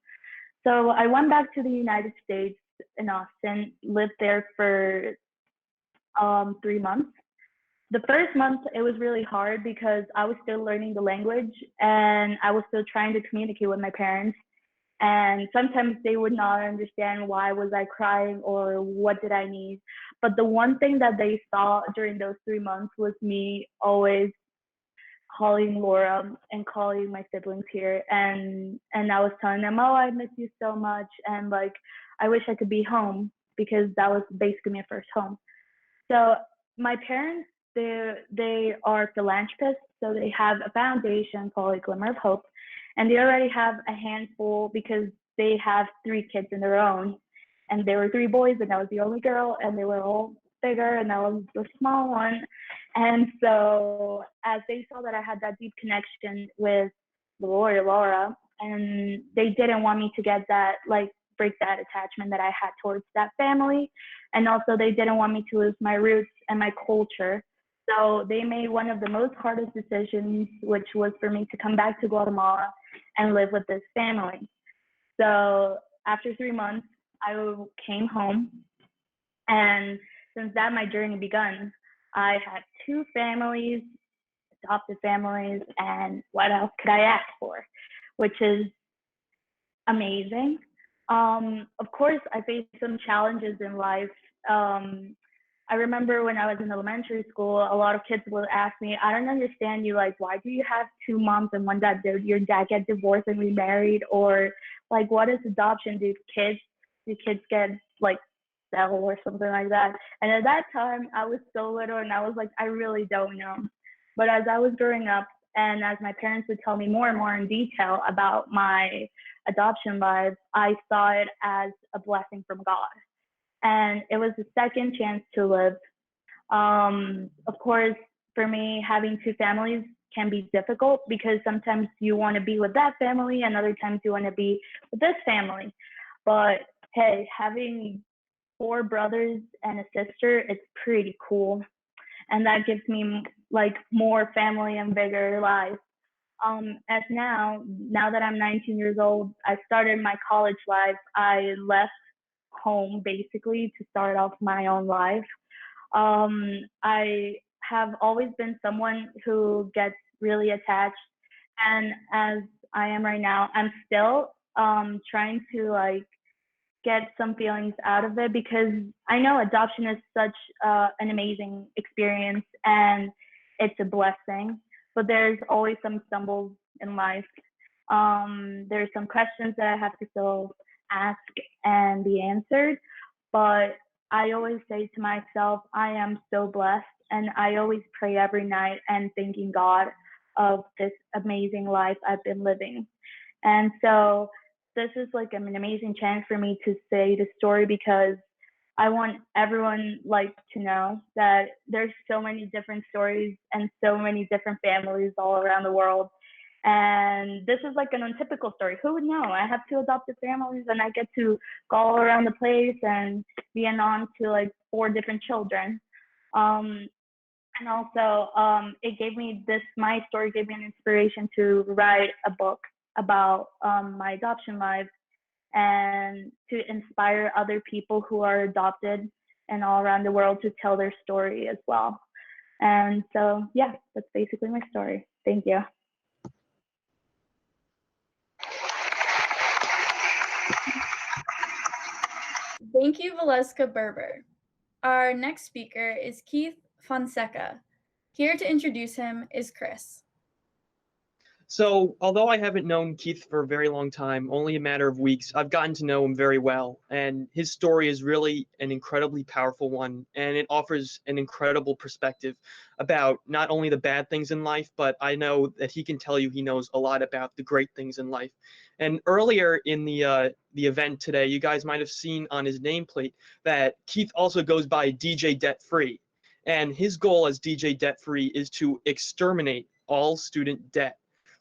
So I went back to the United States in Austin, lived there for 3 months. The first month, it was really hard because I was still learning the language and I was still trying to communicate with my parents. And sometimes they would not understand why was I crying or what did I need. But the one thing that they saw during those 3 months was me always calling Laura and calling my siblings here, and I was telling them, oh, I miss you so much, and like I wish I could be home, because that was basically my first home. So my parents, they are philanthropists, so they have a foundation called Glimmer of Hope, and they already have a handful because they have 3 kids in their own, and there were 3 boys and I was the only girl, and they were all bigger and I was the small one. And so as they saw that I had that deep connection with the lawyer Laura, and they didn't want me to get that, like, break that attachment that I had towards that family, and also they didn't want me to lose my roots and my culture. So they made one of the most hardest decisions, which was for me to come back to Guatemala and live with this family. So after 3 months, I came home, and since that my journey begun. I had 2 families, adopted families, and what else could I ask for? Which is amazing. Of course, I faced some challenges in life. I remember when I was in elementary school, a lot of kids would ask me, I don't understand you, like, why do you have 2 moms and one dad? Did your dad get divorced and remarried? Or like, what is adoption? Do kids get like sell or something like that? And at that time, I was so little and I was like, I really don't know. But as I was growing up, and as my parents would tell me more and more in detail about my adoption life, I saw it as a blessing from God. And it was a second chance to live. Of course, for me, having 2 families can be difficult because sometimes you want to be with that family and other times you want to be with this family. But hey, having 4 brothers and a sister, it's pretty cool. And that gives me like more family and bigger life. As now that I'm 19 years old, I started my college life. I left home basically to start off my own life. I have always been someone who gets really attached, and as I am right now, I'm still trying to like get some feelings out of it, because I know adoption is such an amazing experience and it's a blessing, but there's always some stumbles in life. There's some questions that I have to still ask and be answered, but I always say to myself, I am so blessed, and I always pray every night and thanking God of this amazing life I've been living. And so this is like an amazing chance for me to say the story, because I want everyone like to know that there's so many different stories and so many different families all around the world. And this is like an untypical story. Who would know? I have 2 adopted families and I get to go all around the place and be an aunt to like 4 different children. And also my story gave me an inspiration to write a book about my adoption life and to inspire other people who are adopted and all around the world to tell their story as well. And so, yeah, that's basically my story. Thank you. Thank you, Valeska Berber. Our next speaker is Keith Fonseca. Here to introduce him is Chris. So, although I haven't known Keith for a very long time, only a matter of weeks, I've gotten to know him very well. And his story is really an incredibly powerful one, and it offers an incredible perspective about not only the bad things in life, but I know that he can tell you he knows a lot about the great things in life. And earlier in the event today, you guys might have seen on his nameplate that Keith also goes by DJ Debt Free. And his goal as DJ Debt Free is to exterminate all student debt.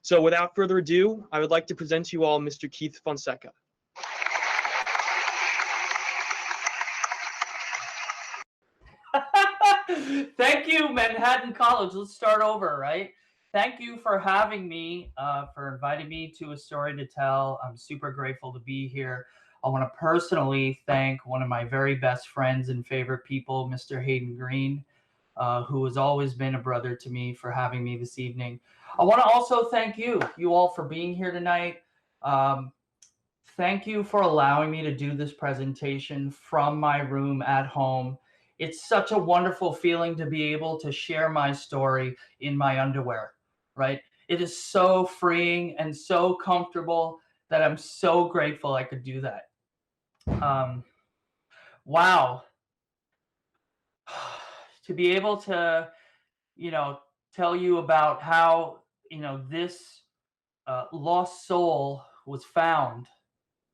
So without further ado, I would like to present to you all Mr. Keith Fonseca. Thank you, Manhattan College. Let's start over, right? Thank you for having me, for inviting me to a story to tell. I'm super grateful to be here. I want to personally thank one of my very best friends and favorite people, Mr. Hayden Green, who has always been a brother to me, for having me this evening. I want to also thank you all for being here tonight. Thank you for allowing me to do this presentation from my room at home. It's such a wonderful feeling to be able to share my story in my underwear, right? It is so freeing and so comfortable that I'm so grateful I could do that. Wow. To be able to, tell you about how, this lost soul was found,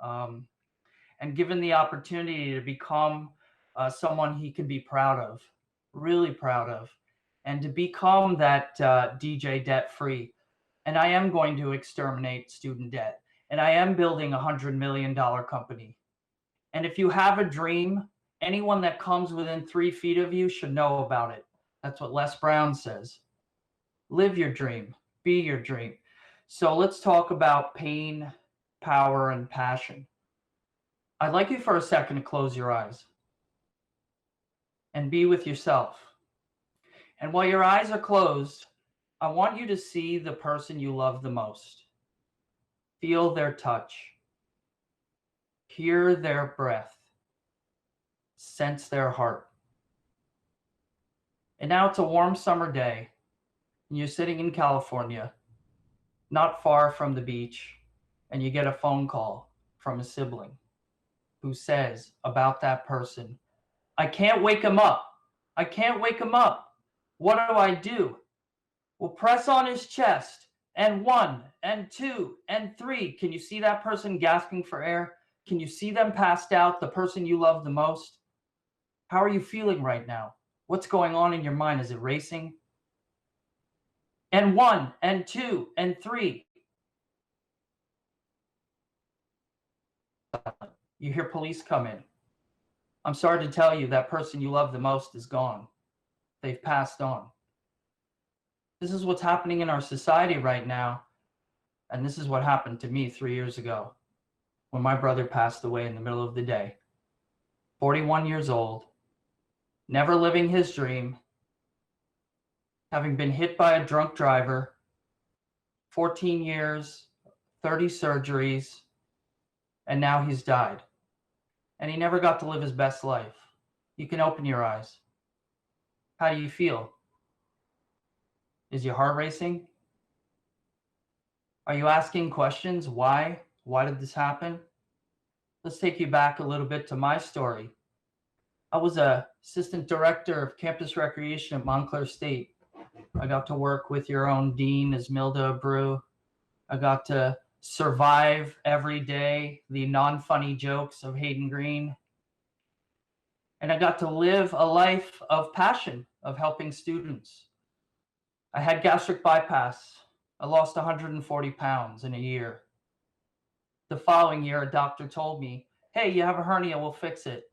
and given the opportunity to become someone he can be proud of, really proud of, and to become that DJ debt free. And I am going to exterminate student debt. And I am building $100 million company. And if you have a dream, anyone that comes within 3 feet of you should know about it. That's what Les Brown says. Live your dream, be your dream. So let's talk about pain, power, and passion. I'd like you for a second to close your eyes and be with yourself. And while your eyes are closed, I want you to see the person you love the most. Feel their touch. Hear their breath. Sense their heart. And now it's a warm summer day, and you're sitting in California, not far from the beach, and you get a phone call from a sibling who says about that person, I can't wake him up. I can't wake him up. What do I do? Well, press on his chest. And 1, and 2, and 3. Can you see that person gasping for air? Can you see them passed out, the person you love the most? How are you feeling right now? What's going on in your mind? Is it racing? And 1, and 2, and 3. You hear police come in. I'm sorry to tell you that person you love the most is gone. They've passed on. This is what's happening in our society right now. And this is what happened to me 3 years ago when my brother passed away in the middle of the day. 41 years old, never living his dream, having been hit by a drunk driver, 14 years, 30 surgeries, and now he's died. And he never got to live his best life. You can open your eyes. How do you feel? Is your heart racing? Are you asking questions? Why? Why did this happen? Let's take you back a little bit to my story. I was an assistant director of campus recreation at Montclair State. I got to work with your own dean, Esmilda Brew. I got to survive every day the non-funny jokes of Hayden Green. And I got to live a life of passion, of helping students. I had gastric bypass. I lost 140 pounds in a year. The following year, a doctor told me, hey, you have a hernia, we'll fix it.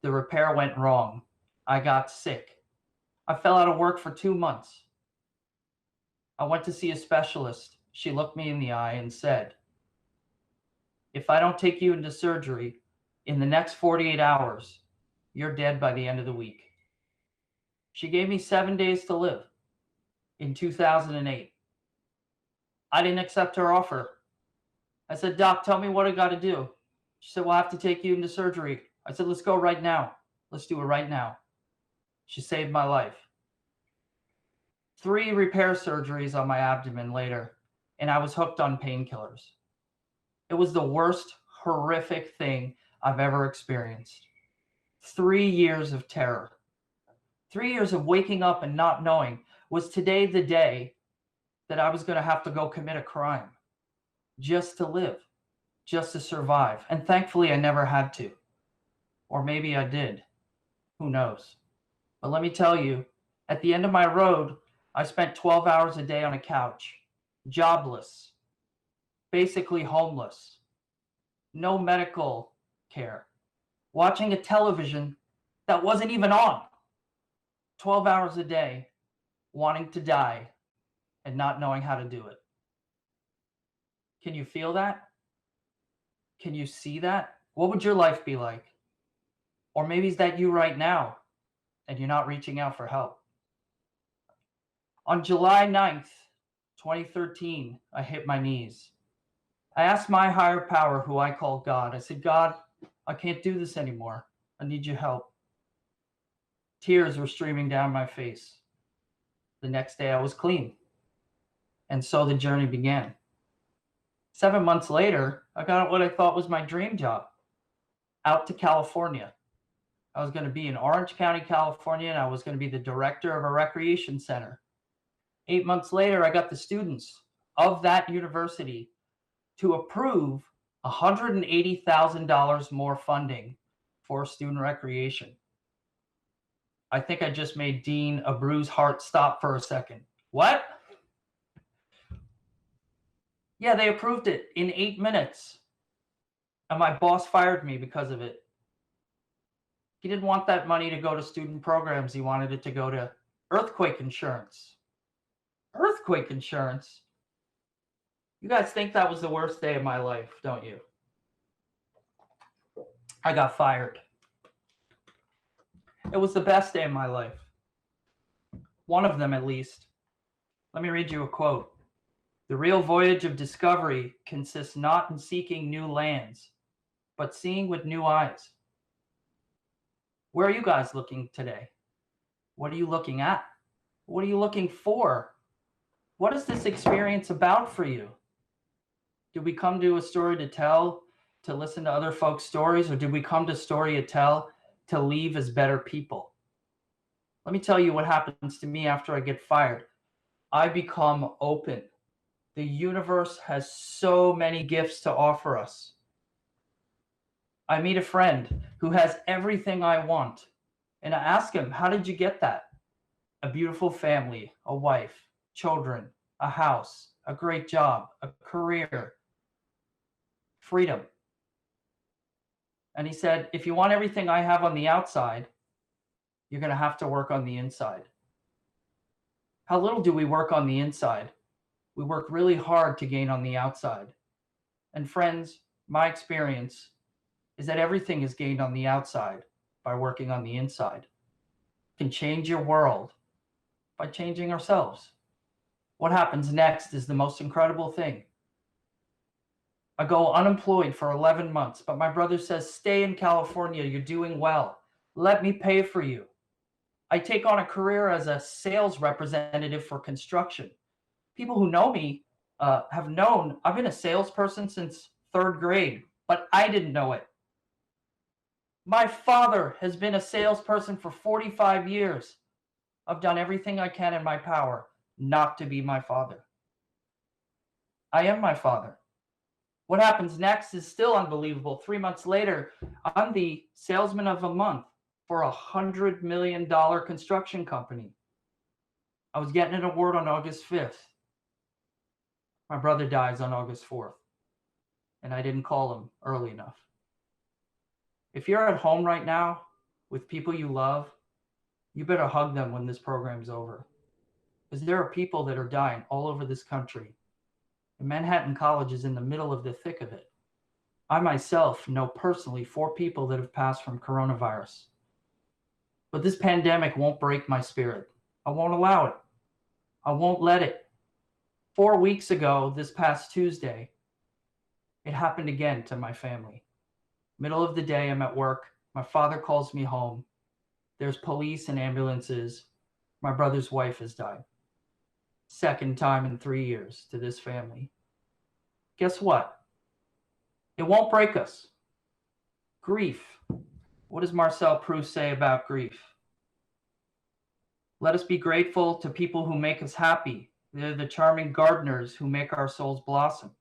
The repair went wrong. I got sick. I fell out of work for 2 months. I went to see a specialist. She looked me in the eye and said, if I don't take you into surgery in the next 48 hours, you're dead by the end of the week. She gave me 7 days to live in 2008. I didn't accept her offer. I said, Doc, tell me what I got to do. She said, well, I have to take you into surgery. I said, let's go right now. Let's do it right now. She saved my life. 3 repair surgeries on my abdomen later, and I was hooked on painkillers. It was the worst, horrific thing I've ever experienced. 3 years of terror. 3 years of waking up and not knowing, was today the day that I was going to have to go commit a crime just to live, just to survive. And thankfully, I never had to. Or maybe I did. Who knows? But let me tell you, at the end of my road, I spent 12 hours a day on a couch, jobless, basically homeless, no medical care, watching a television that wasn't even on, 12 hours a day, wanting to die and not knowing how to do it. Can you feel that? Can you see that? What would your life be like? Or maybe is that you right now and you're not reaching out for help? On July 9th, 2013, I hit my knees. I asked my higher power, who I call God. I said, God, I can't do this anymore. I need your help. Tears were streaming down my face. The next day I was clean. And so the journey began. 7 months later, I got what I thought was my dream job, out to California. I was going to be in Orange County, California, and I was going to be the director of a recreation center. 8 months later, I got the students of that university to approve $180,000 more funding for student recreation. I think I just made Dean a bruised heart stop for a second. What? Yeah, they approved it in 8 minutes. And my boss fired me because of it. He didn't want that money to go to student programs. He wanted it to go to earthquake insurance. Earthquake insurance? You guys think that was the worst day of my life, don't you? I got fired. It was the best day of my life. One of them, at least. Let me read you a quote. The real voyage of discovery consists not in seeking new lands, but seeing with new eyes. Where are you guys looking today? What are you looking at? What are you looking for? What is this experience about for you? Did we come to a story to tell, to listen to other folks' stories, or did we come to story to tell to leave as better people? Let me tell you what happens to me after I get fired. I become open. The universe has so many gifts to offer us. I meet a friend who has everything I want, and I ask him, how did you get that? A beautiful family, a wife, children, a house, a great job, a career, freedom. And he said, if you want everything I have on the outside, you're going to have to work on the inside. How little do we work on the inside? We work really hard to gain on the outside. And friends, my experience is that everything is gained on the outside by working on the inside. Can change your world by changing ourselves. What happens next is the most incredible thing. I go unemployed for 11 months, but my brother says, stay in California, you're doing well. Let me pay for you. I take on a career as a sales representative for construction. People who know me have known I've been a salesperson since 3rd grade, but I didn't know it. My father has been a salesperson for 45 years. I've done everything I can in my power not to be my father. I am my father. What happens next is still unbelievable. 3 months later, I'm the salesman of the month for a $100 million construction company. I was getting an award on August 5th. My brother dies on August 4th, and I didn't call him early enough. If you're at home right now with people you love, you better hug them when this program's over. Because there are people that are dying all over this country. And Manhattan College is in the middle of the thick of it. I myself know personally 4 people that have passed from coronavirus. But this pandemic won't break my spirit. I won't allow it. I won't let it. 4 weeks ago, this past Tuesday, it happened again to my family. Middle of the day, I'm at work. My father calls me home. There's police and ambulances. My brother's wife has died. Second time in 3 years to this family. Guess what? It won't break us. Grief. What does Marcel Proust say about grief? Let us be grateful to people who make us happy. They're the charming gardeners who make our souls blossom.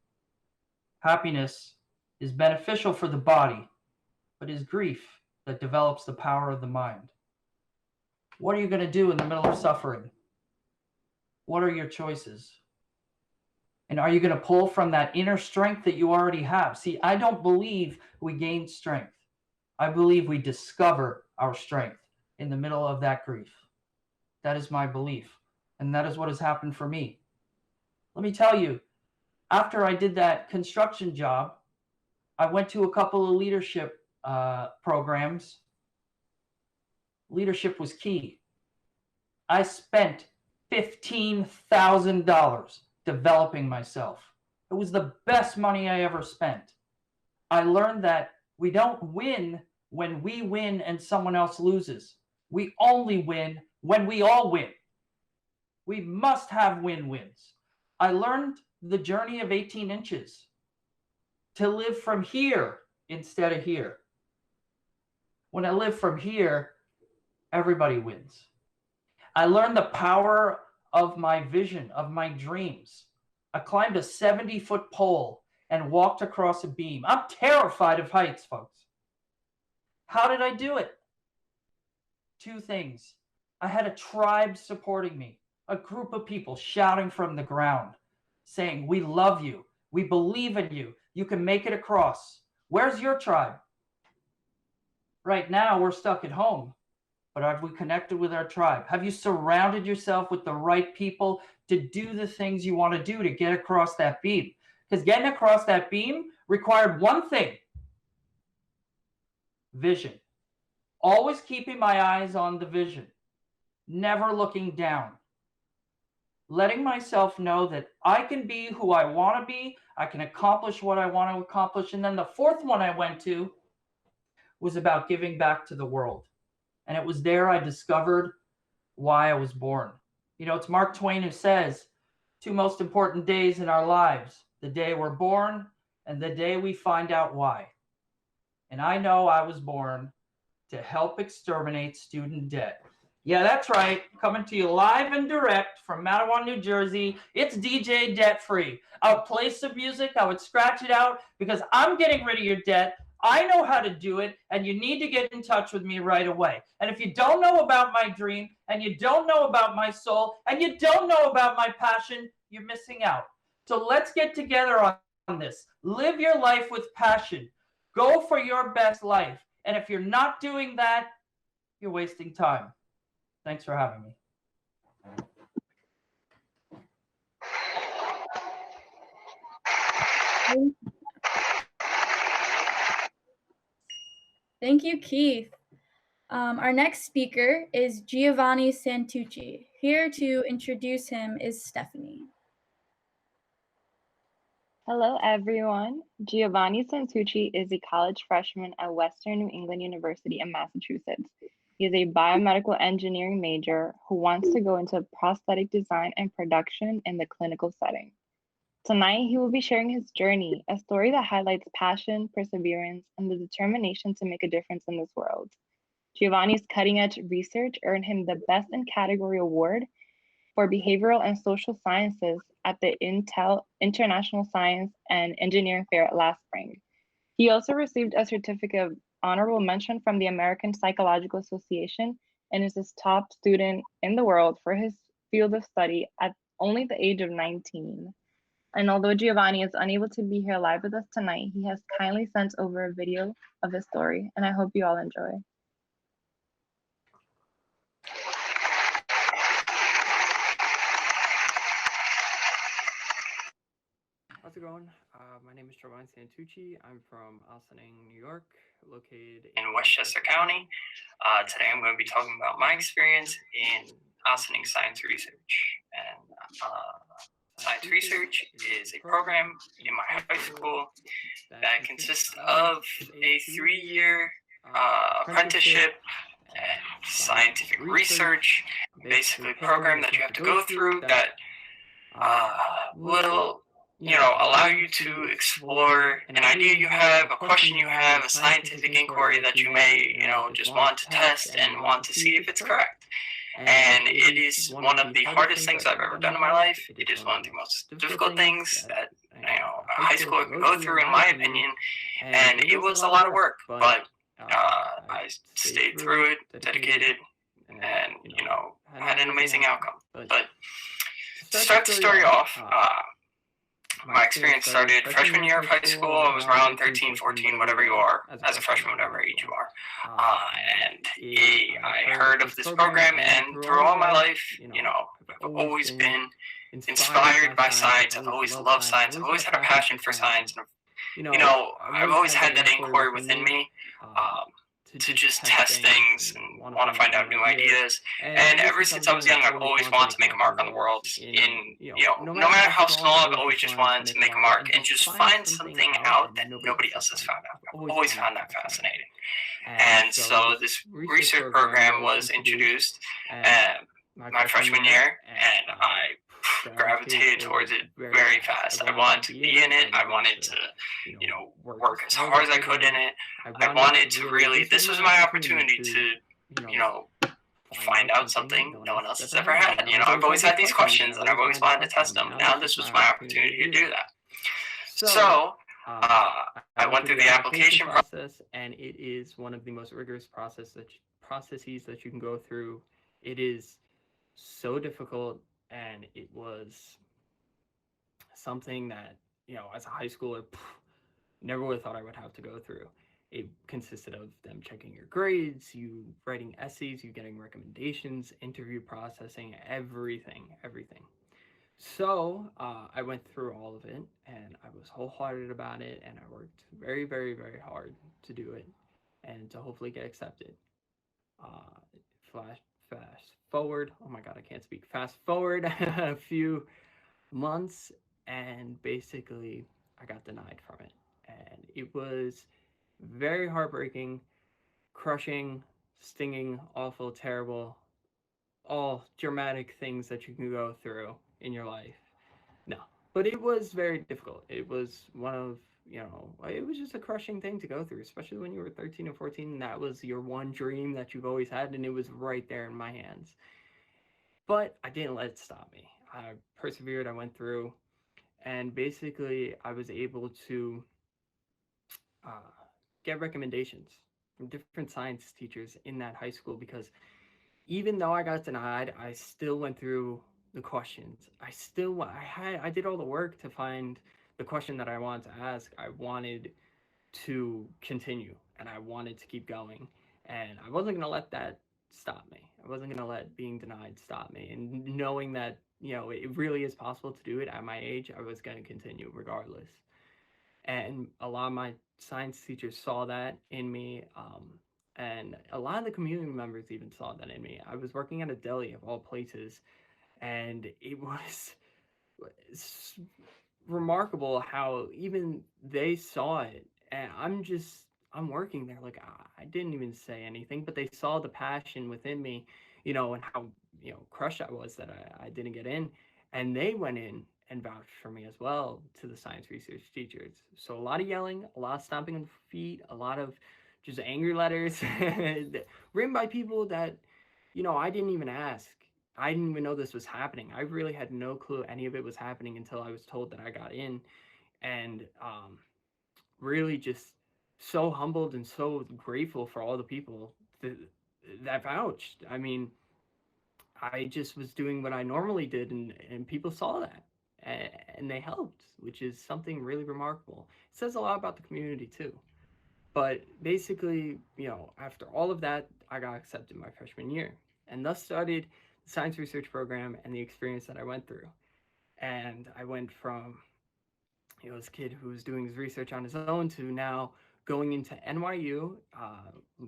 Happiness is beneficial for the body, but is grief that develops the power of the mind. What are you going to do in the middle of suffering? What are your choices? And are you going to pull from that inner strength that you already have? See, I don't believe we gain strength. I believe we discover our strength in the middle of that grief. That is my belief. And that is what has happened for me. Let me tell you, after I did that construction job, I went to a couple of leadership programs. Leadership was key. I spent $15,000 developing myself. It was the best money I ever spent. I learned that we don't win when we win and someone else loses. We only win when we all win. We must have win-wins. I learned the journey of 18 inches, to live from here instead of here. When I live from here, everybody wins. I learned the power of my vision, of my dreams. I climbed a 70-foot pole and walked across a beam. I'm terrified of heights, folks. How did I do it? Two things. I had a tribe supporting me, a group of people shouting from the ground, saying, "We love you. We believe in you. You can make it across." Where's your tribe? Right now, we're stuck at home. But have we connected with our tribe? Have you surrounded yourself with the right people to do the things you want to do to get across that beam? Because getting across that beam required one thing: vision. Always keeping my eyes on the vision, never looking down. Letting myself know that I can be who I want to be, I can accomplish what I want to accomplish. And then the fourth one I went to was about giving back to the world. And it was there I discovered why I was born. You know, it's Mark Twain who says, two most important days in our lives: the day we're born and the day we find out why. And I know I was born to help exterminate student debt. Yeah, that's right. Coming to you live and direct from Matawan, New Jersey. It's DJ Debt Free. I would play some music. I would scratch it out because I'm getting rid of your debt. I know how to do it, and you need to get in touch with me right away. And if you don't know about my dream, and you don't know about my soul, and you don't know about my passion, you're missing out. So let's get together on this. Live your life with passion. Go for your best life. And if you're not doing that, you're wasting time. Thanks for having me. Thank you, Keith. Our next speaker is Giovanni Santucci. Here to introduce him is Stephanie. Hello, everyone. Giovanni Santucci is a college freshman at Western New England University in Massachusetts. He is a biomedical engineering major who wants to go into prosthetic design and production in the clinical setting. Tonight, he will be sharing his journey, a story that highlights passion, perseverance, and the determination to make a difference in this world. Giovanni's cutting-edge research earned him the Best in Category Award for Behavioral and Social Sciences at the International Science and Engineering Fair last spring. He also received a certificate of honorable mention from the American Psychological Association and is his top student in the world for his field of study at only the age of 19. And although Giovanni is unable to be here live with us tonight, he has kindly sent over a video of his story, and I hope you all enjoy. How's it going? My name is Giovanni Santucci. I'm from Lasallian, New York, located in Westchester County. Today I'm going to be talking about my experience in Lasallian science research. And science research is a program in my high school that consists of a 3-year apprenticeship and scientific research, basically a program that you have to go through that will allow you to explore an idea you have, a question you have, a scientific inquiry that you may, just want to test and want to see if it's correct. And it is one of the hardest things I've ever done in my life. It is one of the most difficult things that, a high schooler can go through, in my opinion. And it was a lot of work, but I stayed through it, dedicated, and, had an amazing outcome. But to start the story off, my experience started freshman year of high school. I was around 13, 14, whatever you are, as a freshman, whatever age you are. And I heard of this program, and through all my life, I've always been inspired by science. I've always loved science. I've always had a passion for science. And, I've always had that inquiry within me to just test things and want to find out new ideas. And ever since I was young, I've always wanted to make a mark on the world. No matter how small, I've always just wanted to make a mark and just find something out that nobody else has found out. I've always found that fascinating. And so this research program was introduced my freshman year, and I gravitated towards it very fast. I wanted to be in it. I wanted to, work as hard as I could in it. I wanted to really, this was my opportunity to, find out something no one else has ever had. I've always had these questions and I've always wanted to test them. Now this was my opportunity to do that. So I went through the application process, and it is one of the most rigorous processes that you can go through. It is so difficult, and it was something that, as a high schooler, never would have thought I would have to go through. It consisted of them checking your grades, you writing essays, you getting recommendations, interview processing, everything. So I went through all of it, and I was wholehearted about it, and I worked very, very, very hard to do it and to hopefully get accepted. Fast forward a few months, and basically I got denied from it. And it was very heartbreaking, crushing, stinging, awful, terrible, all dramatic things that you can go through in your life. No, but it was very difficult. It was one of, it was just a crushing thing to go through, especially when you were 13 or 14, and that was your one dream that you've always had, and it was right there in my hands. But I didn't let it stop me. I persevered, I went through, and basically I was able to get recommendations from different science teachers in that high school, because even though I got denied, I still went through the questions. I did all the work to find the question that I wanted to ask. I wanted to continue, and I wanted to keep going, and I wasn't going to let that stop me. I wasn't going to let being denied stop me, and knowing that, it really is possible to do it at my age, I was going to continue regardless. And a lot of my science teachers saw that in me, and a lot of the community members even saw that in me. I was working at a deli of all places, and it was remarkable how even they saw it. And I'm working there, like, I didn't even say anything, but they saw the passion within me, and how, crushed I was that I didn't get in. And they went in and vouched for me as well to the science research teachers. So a lot of yelling, a lot of stomping on feet, a lot of just angry letters written by people that, I didn't even ask. I didn't even know this was happening. I really had no clue any of it was happening until I was told that I got in. And really just so humbled and so grateful for all the people that vouched. I mean, I just was doing what I normally did, and people saw that, and they helped, which is something really remarkable. It says a lot about the community too. But basically, after all of that, I got accepted my freshman year, and thus started the science research program and the experience that I went through. And I went from, this kid who was doing his research on his own to now going into NYU,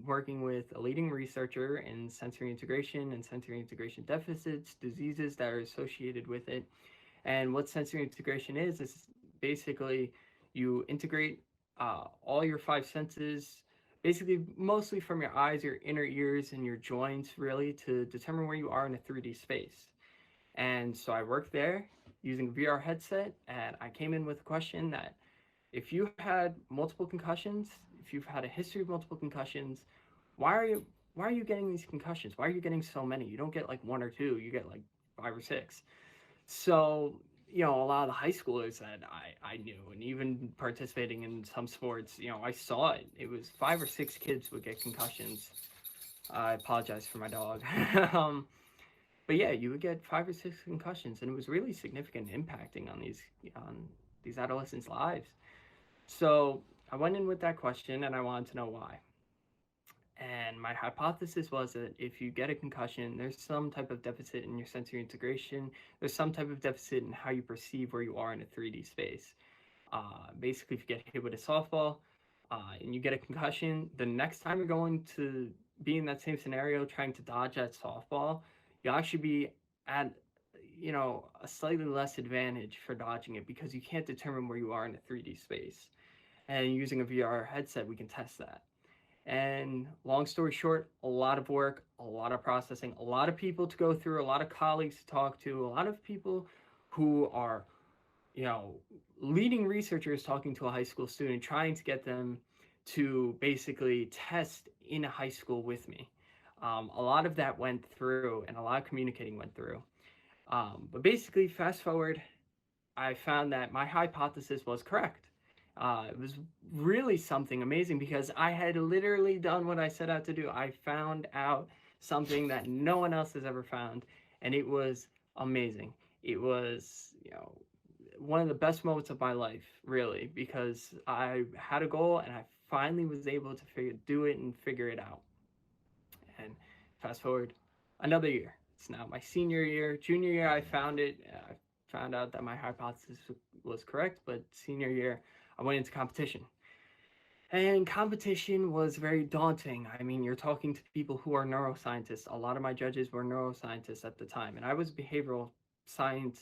working with a leading researcher in sensory integration and sensory integration deficits, diseases that are associated with it. And what sensory integration is basically you integrate all your 5 senses, basically mostly from your eyes, your inner ears, and your joints, really, to determine where you are in a 3D space. And so I worked there using a VR headset, and I came in with a question that if you had multiple concussions, if you've had a history of multiple concussions, why are you getting these concussions? Why are you getting so many? You don't get like 1 or 2, you get like 5 or 6. So, a lot of the high schoolers that I knew, and even participating in some sports, I saw it. It was 5 or 6 kids would get concussions. I apologize for my dog. But yeah, you would get 5 or 6 concussions, and it was really significant, impacting on these adolescents' lives. So I went in with that question, and I wanted to know why. And my hypothesis was that if you get a concussion, there's some type of deficit in your sensory integration. There's some type of deficit in how you perceive where you are in a 3D space. Basically, if you get hit with a softball, and you get a concussion, the next time you're going to be in that same scenario trying to dodge that softball, you'll actually be at a slightly less advantage for dodging it because you can't determine where you are in a 3D space. And using a VR headset, we can test that. And long story short, a lot of work, a lot of processing, a lot of people to go through, a lot of colleagues to talk to, a lot of people who are, leading researchers talking to a high school student, trying to get them to basically test in a high school with me. A lot of that went through and a lot of communicating went through. But basically, fast forward, I found that my hypothesis was correct. It was really something amazing because I had literally done what I set out to do. I found out something that no one else has ever found, and it was amazing. It was, one of the best moments of my life, really, because I had a goal and I finally was able to do it and figure it out. And fast forward another year. It's now my senior year. Junior year, I found it. I found out that my hypothesis was correct, but senior year, I went into competition. And competition was very daunting. I mean, you're talking to people who are neuroscientists. A lot of my judges were neuroscientists at the time, and I was behavioral science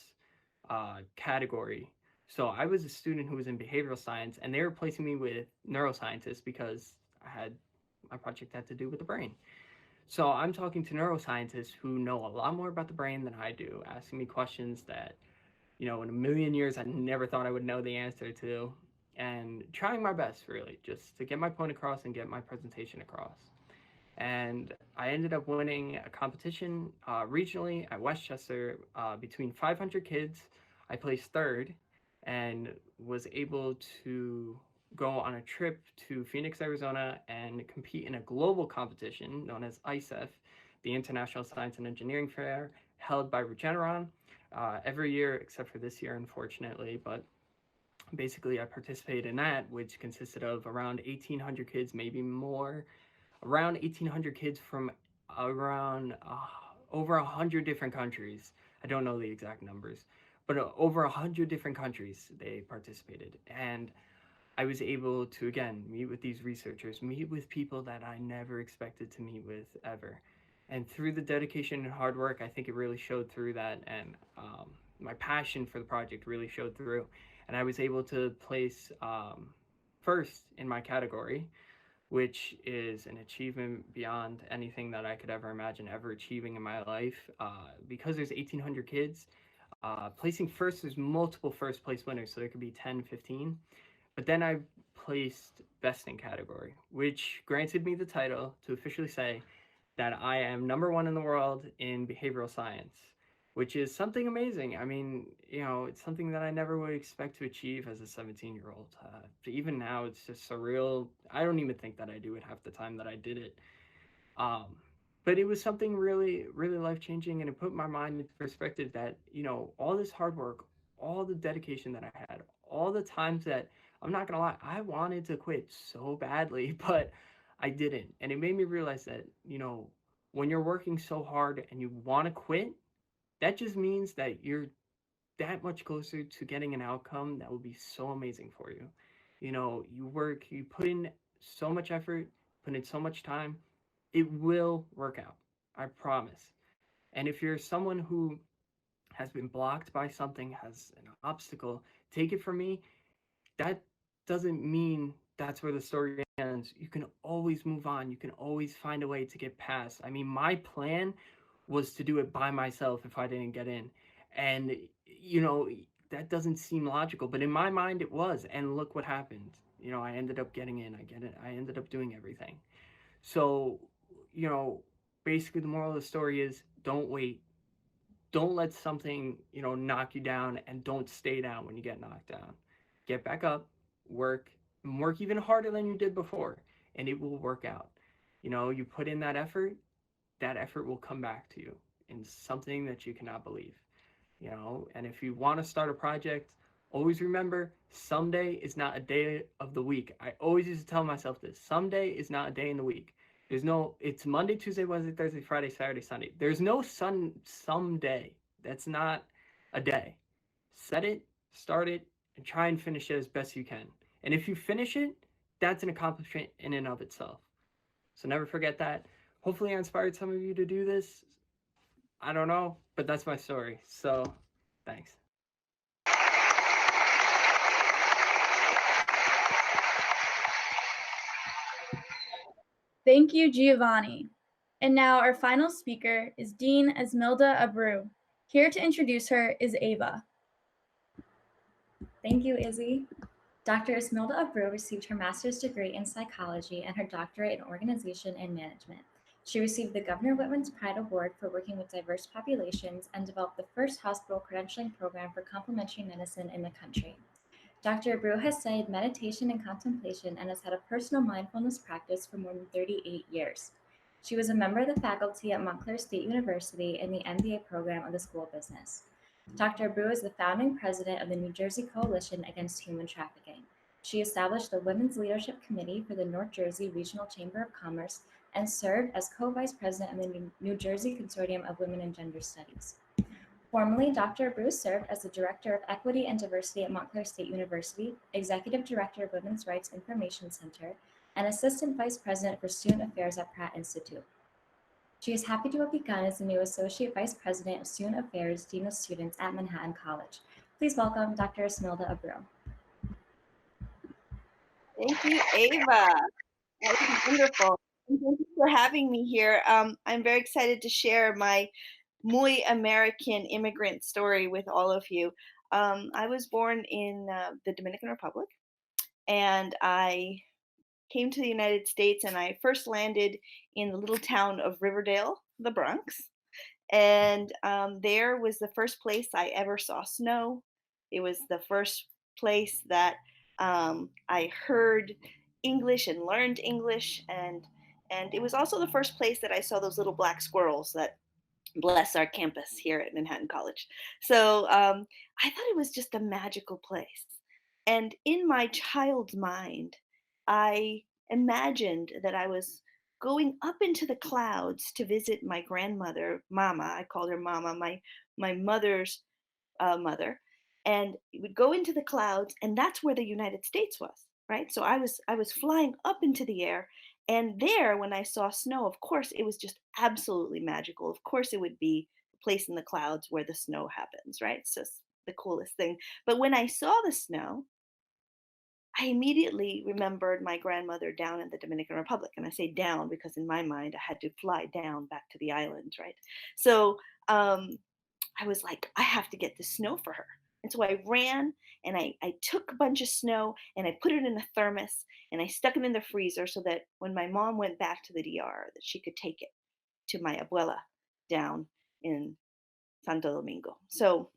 category. So I was a student who was in behavioral science, and they were placing me with neuroscientists because my project had to do with the brain. So I'm talking to neuroscientists who know a lot more about the brain than I do, asking me questions that, in a million years, I never thought I would know the answer to, and trying my best, really, just to get my point across and get my presentation across. And I ended up winning a competition regionally at Westchester between 500 kids. I placed third and was able to go on a trip to Phoenix, Arizona, and compete in a global competition known as ISEF, the International Science and Engineering Fair, held by Regeneron every year, except for this year, unfortunately. But basically, I participated in that, which consisted of around 1,800 kids, maybe more, around 1,800 kids from around over 100 different countries. I don't know the exact numbers, but over 100 different countries they participated. And I was able to, again, meet with these researchers, meet with people that I never expected to meet with ever. And through the dedication and hard work, I think it really showed through that. And my passion for the project really showed through. And I was able to place first in my category, which is an achievement beyond anything that I could ever imagine ever achieving in my life. Because there's 1,800 kids, placing first, there's multiple first place winners, so there could be 10, 15. But then I placed best in category, which granted me the title to officially say that I am #1 in the world in behavioral science, which is something amazing. I mean, it's something that I never would expect to achieve as a 17-year-old. Even now, it's just surreal. I don't even think that I do it half the time that I did it. But it was something really, really life-changing, and it put my mind into perspective that, all this hard work, all the dedication that I had, all the times that, I'm not gonna lie, I wanted to quit so badly, but I didn't. And it made me realize that, when you're working so hard and you want to quit, that just means that you're that much closer to getting an outcome that will be so amazing for you. You work, you put in so much effort, put in so much time, it will work out. I promise. And if you're someone who has been blocked by something, has an obstacle, take it from me, that doesn't mean that's where the story ends. You can always move on. You can always find a way to get past. I mean, my plan was to do it by myself if I didn't get in. And, that doesn't seem logical, but in my mind it was. And look what happened. I ended up getting in. I ended up doing everything. So, basically the moral of the story is don't wait. Don't let something, knock you down, and don't stay down when you get knocked down. Get back up, work even harder than you did before, and it will work out. You put in that effort will come back to you in something that you cannot believe. And if you want to start a project, always remember, someday is not a day of the week. I always used to tell myself this. Someday is not a day in the week. It's Monday, Tuesday, Wednesday, Thursday, Friday, Saturday, Sunday. There's no someday. That's not a day. Set it, start it, and try and finish it as best you can. And if you finish it, that's an accomplishment in and of itself. So never forget that. Hopefully I inspired some of you to do this. I don't know, but that's my story. So thanks. Thank you, Giovanni. And now our final speaker is Dean Esmilda Abreu. Here to introduce her is Ava. Thank you, Izzy. Dr. Esmilda Abreu received her master's degree in psychology and her doctorate in organization and management. She received the Governor Whitman's Pride Award for working with diverse populations and developed the first hospital credentialing program for complementary medicine in the country. Dr. Abreu has studied meditation and contemplation and has had a personal mindfulness practice for more than 38 years. She was a member of the faculty at Montclair State University in the MBA program of the School of Business. Dr. Abreu is the founding president of the New Jersey Coalition Against Human Trafficking. She established the Women's Leadership Committee for the North Jersey Regional Chamber of Commerce and served as co-vice president of the New Jersey Consortium of Women and Gender Studies. Formerly, Dr. Abreu served as the Director of Equity and Diversity at Montclair State University, Executive Director of Women's Rights Information Center, and Assistant Vice President for Student Affairs at Pratt Institute. She is happy to have begun as the new Associate Vice President of Student Affairs, Dean of Students at Manhattan College. Please welcome Dr. Esmilda Abreu. Thank you, Ava. That was wonderful. And thank you for having me here. I'm very excited to share my muy American immigrant story with all of you. I was born in the Dominican Republic, and I came to the United States, and I first landed in the little town of Riverdale, the Bronx. And there was the first place I ever saw snow. It was the first place that I heard English and learned English, and it was also the first place that I saw those little black squirrels that bless our campus here at Manhattan College. So I thought it was just a magical place. And in my child's mind, I imagined that I was going up into the clouds to visit my grandmother, Mama. I called her Mama, my mother's mother, and it would go into the clouds, and that's where the United States was, right? So I was flying up into the air, and there, when I saw snow, of course, it was just absolutely magical. Of course, it would be the place in the clouds where the snow happens, right? It's just the coolest thing. But when I saw the snow, I immediately remembered my grandmother down in the Dominican Republic. And I say down because in my mind, I had to fly down back to the island, right? So I was like, I have to get the snow for her. And so I ran and I took a bunch of snow and I put it in a thermos and I stuck it in the freezer so that when my mom went back to the DR, that she could take it to my abuela down in Santo Domingo. So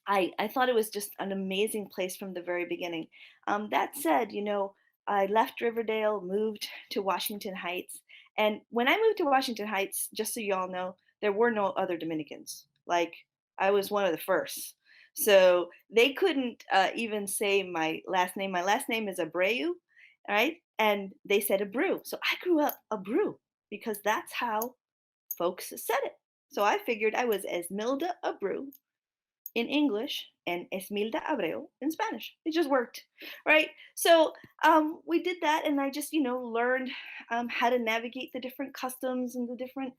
I thought it was just an amazing place from the very beginning. That said, I left Riverdale, moved to Washington Heights. And when I moved to Washington Heights, just so you all know, there were no other Dominicans. Like, I was one of the first. So they couldn't even say my last name. My last name is Abreu, right? And they said Abreu. So I grew up Abreu because that's how folks said it. So I figured I was Esmilda Abreu in English and Esmilda Abreu in Spanish. It just worked, right? So we did that, and I just, learned how to navigate the different customs and the different,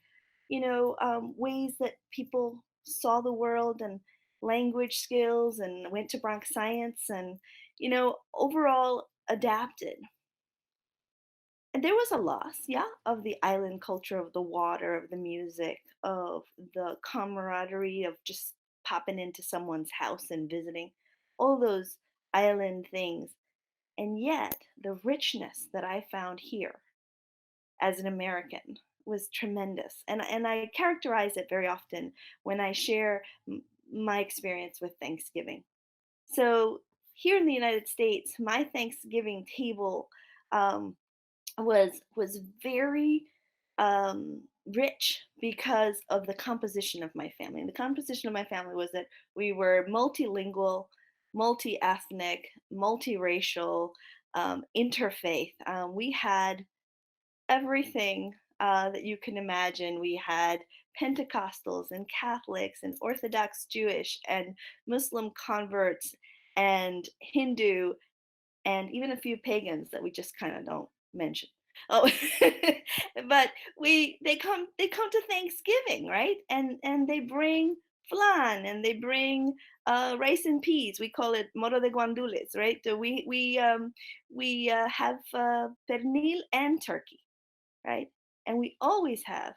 ways that people saw the world and language skills, and went to Bronx Science, and, overall adapted. And there was a loss, yeah, of the island culture, of the water, of the music, of the camaraderie of just popping into someone's house and visiting, all those island things. And yet, the richness that I found here as an American was tremendous. And I characterize it very often when I share my experience with Thanksgiving. So, here in the United States, my Thanksgiving table was very rich because of the composition of my family. And the composition of my family was that we were multilingual, multi-ethnic, multiracial, interfaith. We had everything that you can imagine. We had Pentecostals and Catholics and Orthodox Jewish and Muslim converts and Hindu and even a few pagans that we just kind of don't mention. Oh, but they come to Thanksgiving, right? And they bring flan and they bring rice and peas. We call it moro de guandules, right? So we have pernil and turkey, right? And we always have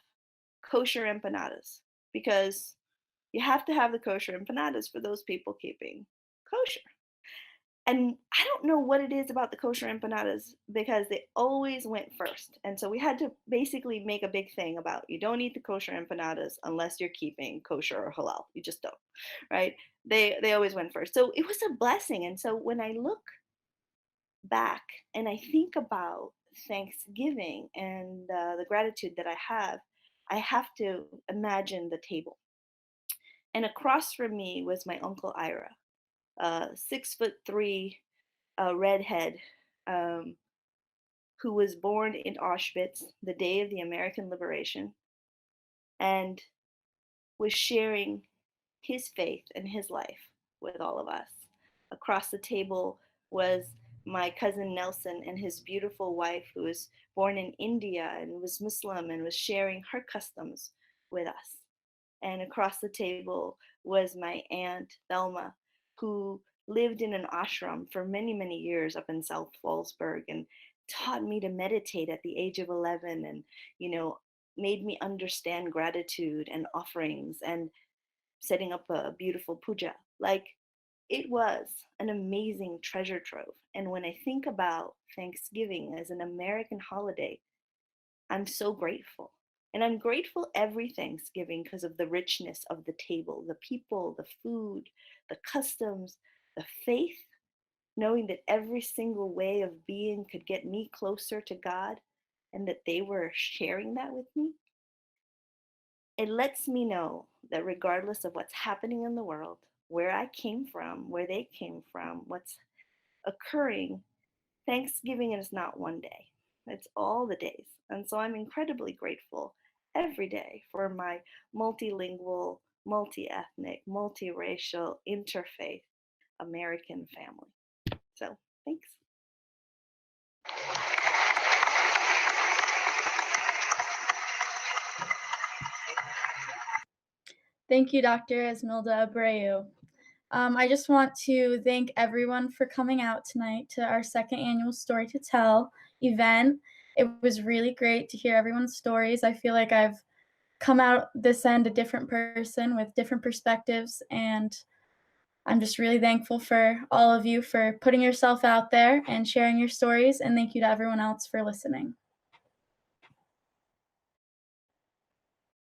kosher empanadas because you have to have the kosher empanadas for those people keeping kosher. And I don't know what it is about the kosher empanadas because they always went first. And so we had to basically make a big thing about you don't eat the kosher empanadas unless you're keeping kosher or halal. You just don't, right? They always went first. So it was a blessing. And so when I look back and I think about Thanksgiving and the gratitude that I have to imagine the table. And across from me was my Uncle Ira, 6'3" redhead, who was born in Auschwitz the day of the American liberation and was sharing his faith and his life with all of us. Across the table was my cousin Nelson and his beautiful wife, who was born in India and was Muslim and was sharing her customs with us. And across the table was my aunt Thelma, who lived in an ashram for many, many years up in South Fallsburg and taught me to meditate at the age of 11 and, made me understand gratitude and offerings and setting up a beautiful puja. Like, it was an amazing treasure trove. And when I think about Thanksgiving as an American holiday, I'm so grateful. And I'm grateful every Thanksgiving because of the richness of the table, the people, the food, the customs, the faith, knowing that every single way of being could get me closer to God and that they were sharing that with me. It lets me know that regardless of what's happening in the world, where I came from, where they came from, what's occurring, Thanksgiving is not one day. It's all the days. And so I'm incredibly grateful every day for my multilingual, multi-ethnic, multiracial, interfaith American family. So thanks. Thank you, Dr. Esmilda Abreu. I just want to thank everyone for coming out tonight to our second annual Story to Tell event. It was really great to hear everyone's stories. I feel like I've come out this end a different person with different perspectives, and I'm just really thankful for all of you for putting yourself out there and sharing your stories, and thank you to everyone else for listening.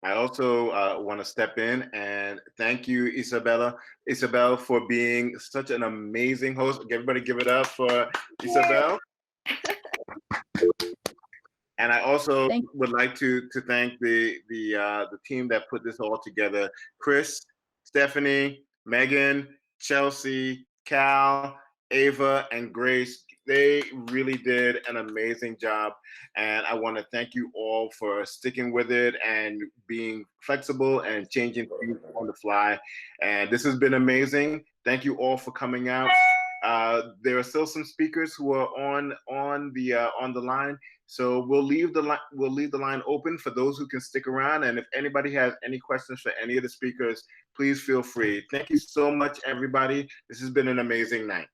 I also want to step in and thank you, Isabel, for being such an amazing host. Everybody give it up for Isabel. And I also would like to thank the team that put this all together: Chris, Stephanie, Megan, Chelsea, Cal, Ava, and Grace. They really did an amazing job. And I want to thank you all for sticking with it and being flexible and changing things on the fly. And this has been amazing. Thank you all for coming out. There are still some speakers who are on the line, so we'll leave the line open for those who can stick around. And if anybody has any questions for any of the speakers, please feel free. Thank you so much, everybody. This has been an amazing night.